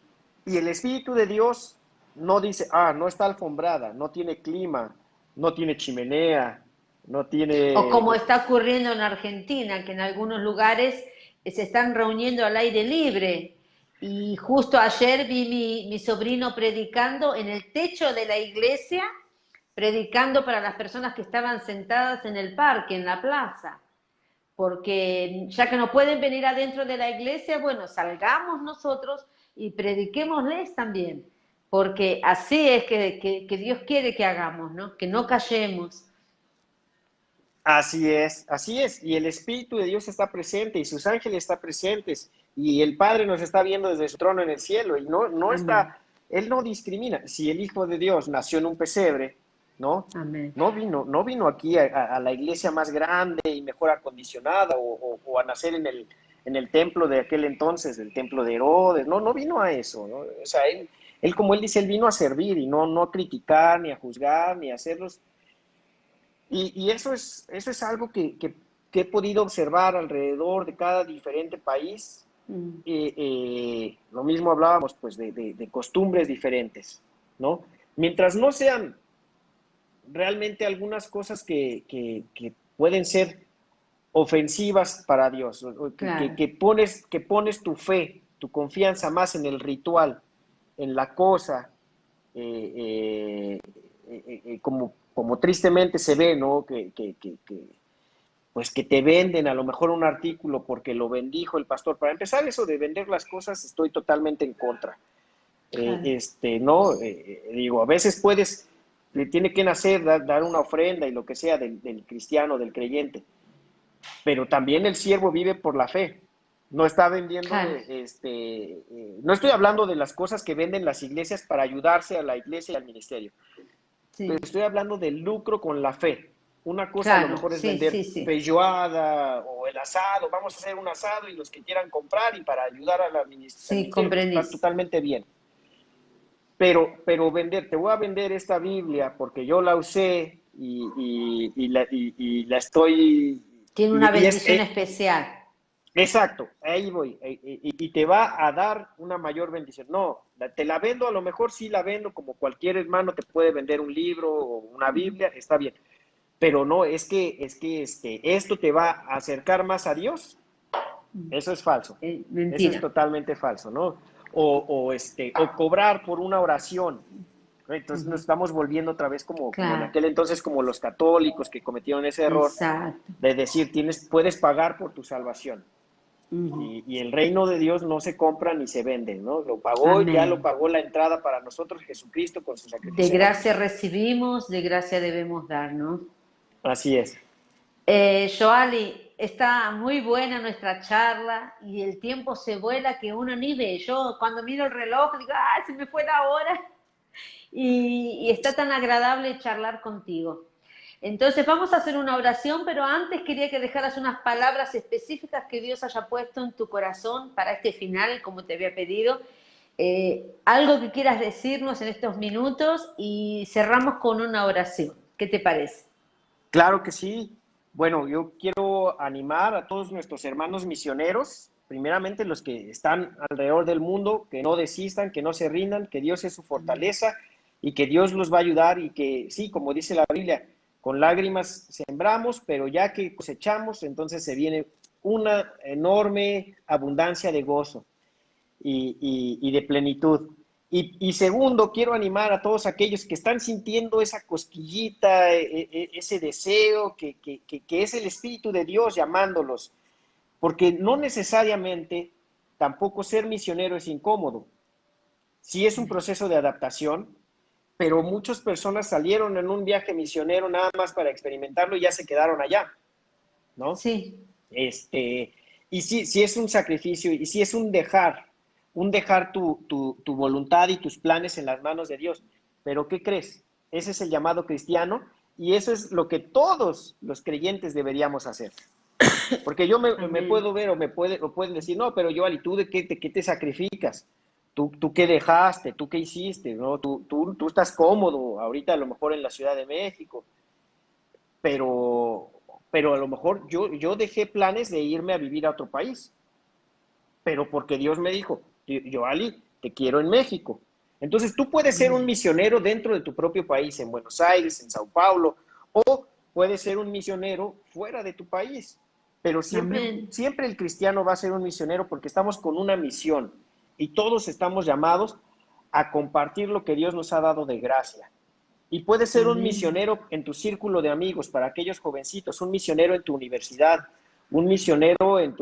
y el Espíritu de Dios no dice, no está alfombrada, no tiene clima, no tiene chimenea, no O tiene... como está ocurriendo en Argentina, que en algunos lugares se están reuniendo al aire libre. Y justo ayer vi mi sobrino predicando en el techo de la iglesia, predicando para las personas que estaban sentadas en el parque, en la plaza. Porque ya que no pueden venir adentro de la iglesia, bueno, salgamos nosotros y prediquémosles también. Porque así es que Dios quiere que hagamos, ¿no? Que no callemos. Así es, así es. Y el Espíritu de Dios está presente y sus ángeles están presentes y el Padre nos está viendo desde su trono en el cielo y no Amén. está, Él no discrimina. Si el Hijo de Dios nació en un pesebre, ¿no? Amén. No vino aquí a la iglesia más grande y mejor acondicionada o a nacer en el templo de aquel entonces, el templo de Herodes. No vino a eso, ¿no? O sea, él, como él dice, él vino a servir y no a criticar, ni a juzgar, ni a hacerlos y eso es algo que he podido observar alrededor de cada diferente país. Mm. Lo mismo hablábamos, pues, de costumbres diferentes, ¿no? Mientras no sean realmente algunas cosas que pueden ser ofensivas para Dios, Claro. que pones tu fe, tu confianza más en el ritual, en la cosa, como tristemente se ve, ¿no? Pues que te venden a lo mejor un artículo porque lo bendijo el pastor. Para empezar, eso de vender las cosas estoy totalmente en contra. Claro. No, digo, a veces tiene que nacer, dar una ofrenda y lo que sea del cristiano, del creyente, pero también el siervo vive por la fe, No está vendiendo, claro, no estoy hablando de las cosas que venden las iglesias para ayudarse a la iglesia y al ministerio, pero sí, estoy hablando del lucro con la fe. Una cosa a lo claro, mejor es sí, vender sí, sí, feijoada o el asado, vamos a hacer un asado y los que quieran comprar y para ayudar al sí, ministerio, que está comprendís. totalmente bien. Pero vender, te voy a vender esta Biblia porque yo la usé y la estoy, Tiene una y es, bendición especial. exacto, ahí voy, y te va a dar una mayor bendición. No, te la vendo, a lo mejor sí la vendo como cualquier hermano te puede vender un libro o una Biblia, está bien, pero no, esto te va a acercar más a Dios. Eso es falso. Eso es Mentira. totalmente falso, ¿no? O cobrar por una oración. Entonces nos Ujú, estamos volviendo otra vez como en claro, aquel entonces, como los católicos que cometieron ese error exacto. de decir, puedes pagar por tu salvación. Ujú. Y el reino de Dios no se compra ni se vende, ¿no? Ya lo Amén. pagó la entrada para nosotros Jesucristo con su De sacrificio en la gracia cruz. recibimos, de gracia debemos dar, ¿no? Así es. Joali, está muy buena nuestra charla y el tiempo se vuela que uno ni ve. Yo cuando miro el reloj digo, ¡ah, se me fue la hora! Y está tan agradable charlar contigo. Entonces vamos a hacer una oración, pero antes quería que dejaras unas palabras específicas que Dios haya puesto en tu corazón para este final, como te había pedido. Algo que quieras decirnos en estos minutos y cerramos con una oración. ¿Qué te parece? Claro que sí. Bueno, yo quiero animar a todos nuestros hermanos misioneros, primeramente los que están alrededor del mundo, que no desistan, que no se rindan, que Dios es su fortaleza y que Dios los va a ayudar y que sí, como dice la Biblia, con lágrimas sembramos, pero ya que cosechamos, entonces se viene una enorme abundancia de gozo y de plenitud. Y segundo, quiero animar a todos aquellos que están sintiendo esa cosquillita, ese deseo que es el Espíritu de Dios llamándolos, porque no necesariamente tampoco ser misionero es incómodo. Sí es un proceso de adaptación, pero muchas personas salieron en un viaje misionero nada más para experimentarlo y ya se quedaron allá, ¿no? Sí, Y sí, sí es un sacrificio y sí es un dejar tu voluntad y tus planes en las manos de Dios. Pero ¿qué crees? Ese es el llamado cristiano y eso es lo que todos los creyentes deberíamos hacer. Porque yo me amén. puedo ver o pueden decir, no, pero yo, ¿y tú de qué te sacrificas? ¿Tú qué dejaste? ¿Tú qué hiciste? ¿No? Tú estás cómodo ahorita a lo mejor en la Ciudad de México, pero, pero a lo mejor yo dejé planes de irme a vivir a otro país, pero porque Dios me dijo, yo Ali, te quiero en México. Entonces tú puedes ser un Amén. misionero dentro de tu propio país, en Buenos Aires, en Sao Paulo, o puedes ser un misionero fuera de tu país. Pero Amén. siempre el cristiano va a ser un misionero porque estamos con una misión y todos estamos llamados a compartir lo que Dios nos ha dado de gracia. Y puedes ser un Amén. misionero en tu círculo de amigos para aquellos jovencitos, un misionero en tu universidad, un misionero en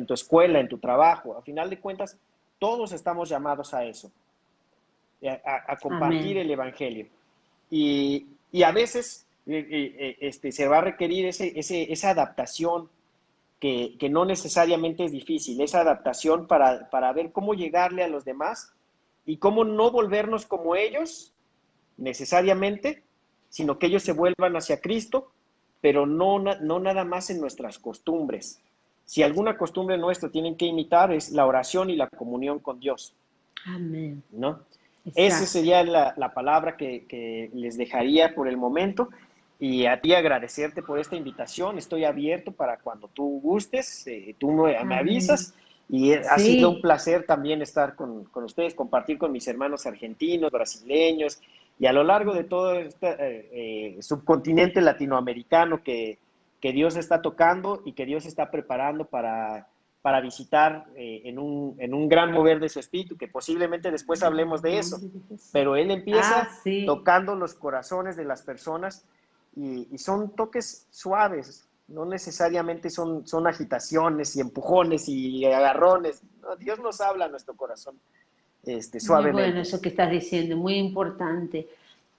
tu escuela, en tu trabajo. A final de cuentas, todos estamos llamados a eso, a compartir Amén. el Evangelio. Y a veces se va a requerir esa adaptación que no necesariamente es difícil, esa adaptación para ver cómo llegarle a los demás y cómo no volvernos como ellos necesariamente, sino que ellos se vuelvan hacia Cristo, pero no nada más en nuestras costumbres. Si alguna costumbre nuestra tienen que imitar es la oración y la comunión con Dios, Amén. ¿no? Esa Exacto. sería la palabra que les dejaría por el momento. Y a ti agradecerte por esta invitación. Estoy abierto para cuando tú gustes, tú me Amén. avisas. Y ha sido un Sí, placer también estar con ustedes, compartir con mis hermanos argentinos, brasileños y a lo largo de todo este subcontinente latinoamericano que Dios está tocando y que Dios está preparando para visitar en un gran mover de su espíritu, que posiblemente después en hablemos el de eso. nombre de Jesús. Pero Él Ah, empieza sí. tocando los corazones de las personas y son toques suaves, no necesariamente son agitaciones y empujones y agarrones. No, Dios nos habla a nuestro corazón Muy bueno suavemente. eso que estás diciendo, muy importante.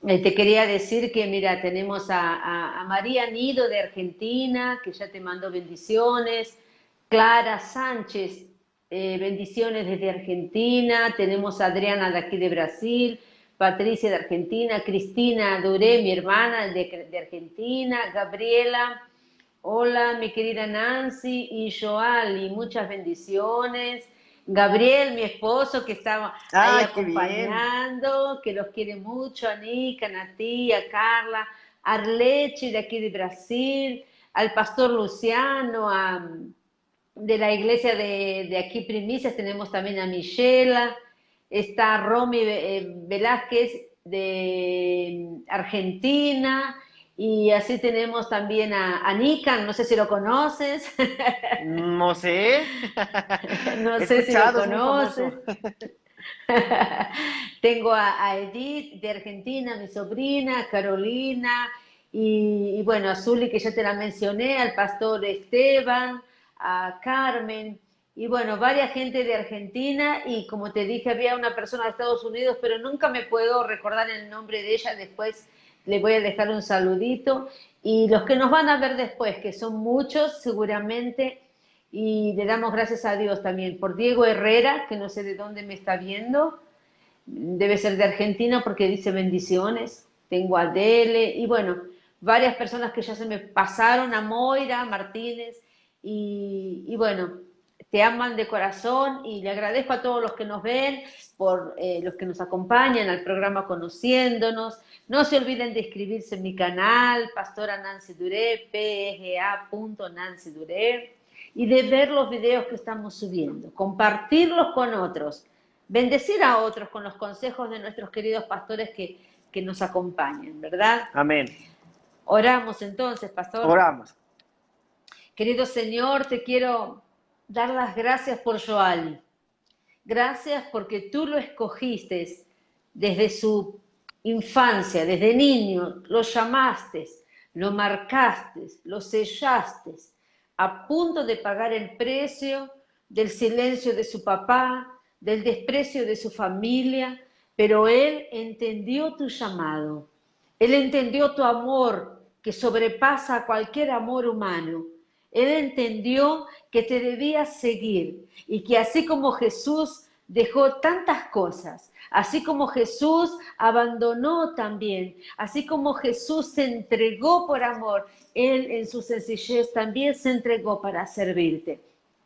Te quería decir que, mira, tenemos a María Nido de Argentina, que ya te mandó bendiciones. Clara Sánchez, bendiciones desde Argentina. Tenemos a Adriana de aquí de Brasil, Patricia de Argentina, Cristina Duré, mi hermana de Argentina, Gabriela. Hola, mi querida Nancy y Joali, muchas bendiciones. Gabriel, mi esposo, que estaba ahí ¡Ay, qué bien! acompañando, que los quiere mucho, a Nika, a Nati, a Carla, a Arleche de aquí de Brasil, al pastor Luciano, de la iglesia de aquí Primicias, tenemos también a Michela, está Romy Velázquez de Argentina, y así tenemos también a Nikan, no sé si lo conoces, No sé. no He sé si lo escuchado, es muy conoces. famoso. Tengo a Edith de Argentina, mi sobrina, Carolina, y bueno, a Zuli, que ya te la mencioné, al pastor Esteban, a Carmen, y bueno, varias gente de Argentina, y como te dije, había una persona de Estados Unidos, pero nunca me puedo recordar el nombre de ella, después le voy a dejar un saludito, y los que nos van a ver después, que son muchos seguramente, y le damos gracias a Dios también por Diego Herrera, que no sé de dónde me está viendo, debe ser de Argentina porque dice bendiciones. Tengo a Dele y bueno, varias personas que ya se me pasaron, a Moira Martínez, y bueno, te aman de corazón y le agradezco a todos los que nos ven, por los que nos acompañan al programa Conociéndonos. No se olviden de inscribirse en mi canal, Pastora Nancy Duré, PGA.Nancy Duré, y de ver los videos que estamos subiendo, compartirlos con otros, bendecir a otros con los consejos de nuestros queridos pastores que nos acompañan, ¿verdad? Amén. Oramos entonces, pastor. Oramos. Querido Señor, te quiero dar las gracias por Joali. Gracias porque tú lo escogiste desde su infancia, desde niño, lo llamaste, lo marcaste, lo sellaste, a punto de pagar el precio del silencio de su papá, del desprecio de su familia, pero él entendió tu llamado, él entendió tu amor que sobrepasa cualquier amor humano. Él entendió que te debías seguir y que así como Jesús dejó tantas cosas, así como Jesús abandonó también, así como Jesús se entregó por amor, Él en su sencillez también se entregó para servirte.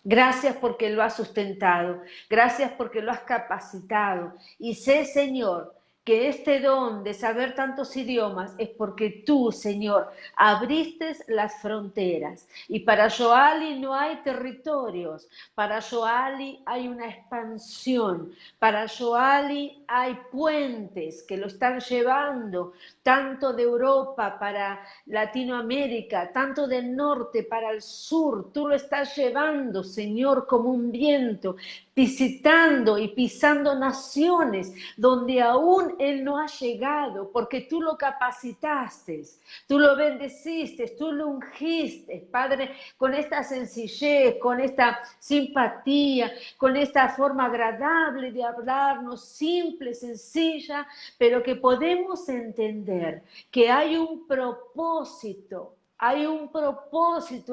Gracias porque lo has sustentado, gracias porque lo has capacitado. Y sé, Señor, que este don de saber tantos idiomas es porque tú, Señor, abriste las fronteras. Y para Joali no hay territorios, para Joali hay una expansión, para Joali hay puentes que lo están llevando tanto de Europa para Latinoamérica, tanto del norte para el sur. Tú lo estás llevando, Señor, como un viento, visitando y pisando naciones donde aún Él no ha llegado, porque tú lo capacitaste, tú lo bendeciste, tú lo ungiste, Padre, con esta sencillez, con esta simpatía, con esta forma agradable de hablarnos, simple, sencilla, pero que podemos entender que hay un propósito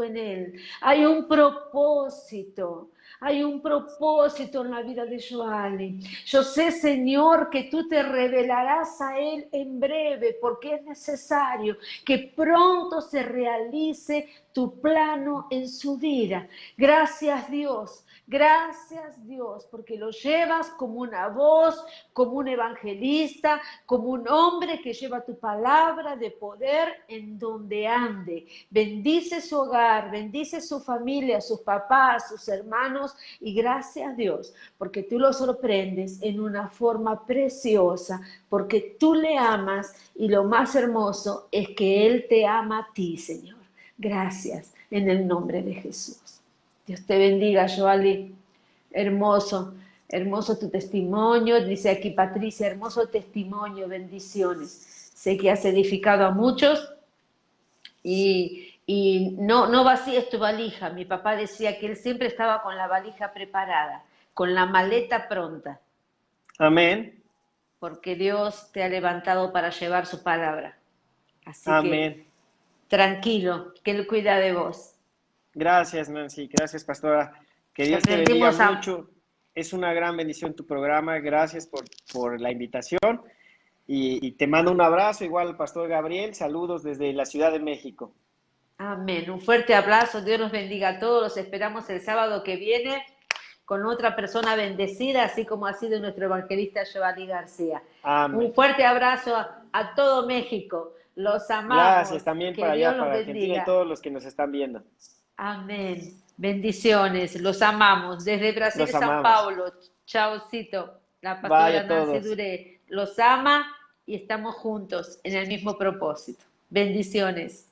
en Él, hay un propósito. Hay un propósito en la vida de Joali. Yo sé, Señor, que tú te revelarás a Él en breve, porque es necesario que pronto se realice tu plano en su vida. Gracias, Dios. Gracias, Dios, porque lo llevas como una voz, como un evangelista, como un hombre que lleva tu palabra de poder en donde ande. Bendice su hogar, bendice su familia, sus papás, sus hermanos, y gracias, Dios, porque tú lo sorprendes en una forma preciosa, porque tú le amas y lo más hermoso es que Él te ama a ti, Señor. Gracias, en el nombre de Jesús. Dios te bendiga, Joali. Hermoso, hermoso tu testimonio. Dice aquí Patricia, hermoso testimonio, bendiciones. Sé que has edificado a muchos y no vacíes tu valija. Mi papá decía que él siempre estaba con la valija preparada, con la maleta pronta, Amén. porque Dios te ha levantado para llevar su palabra. Así que Amén. tranquilo, que Él cuida de vos. Gracias, Nancy. Gracias, pastora. Que Te Dios te bendiga aprendimos a... mucho. Es una gran bendición tu programa. Gracias por la invitación. Y te mando un abrazo, igual al pastor Gabriel. Saludos desde la Ciudad de México. Amén. Un fuerte abrazo. Dios nos bendiga a todos. Los esperamos el sábado que viene con otra persona bendecida, así como ha sido nuestro evangelista Giovanni García. Un Amén. fuerte abrazo a todo México. Los Gracias amamos. también Que para Dios allá, los para Argentina y bendiga. todos los que nos están viendo. Amén. Bendiciones. Los amamos. Desde Brasil y Los San amamos. Paulo. Chaucito. La pastora Vaya Nancy todos. Duré los ama y estamos juntos en el mismo propósito. Bendiciones.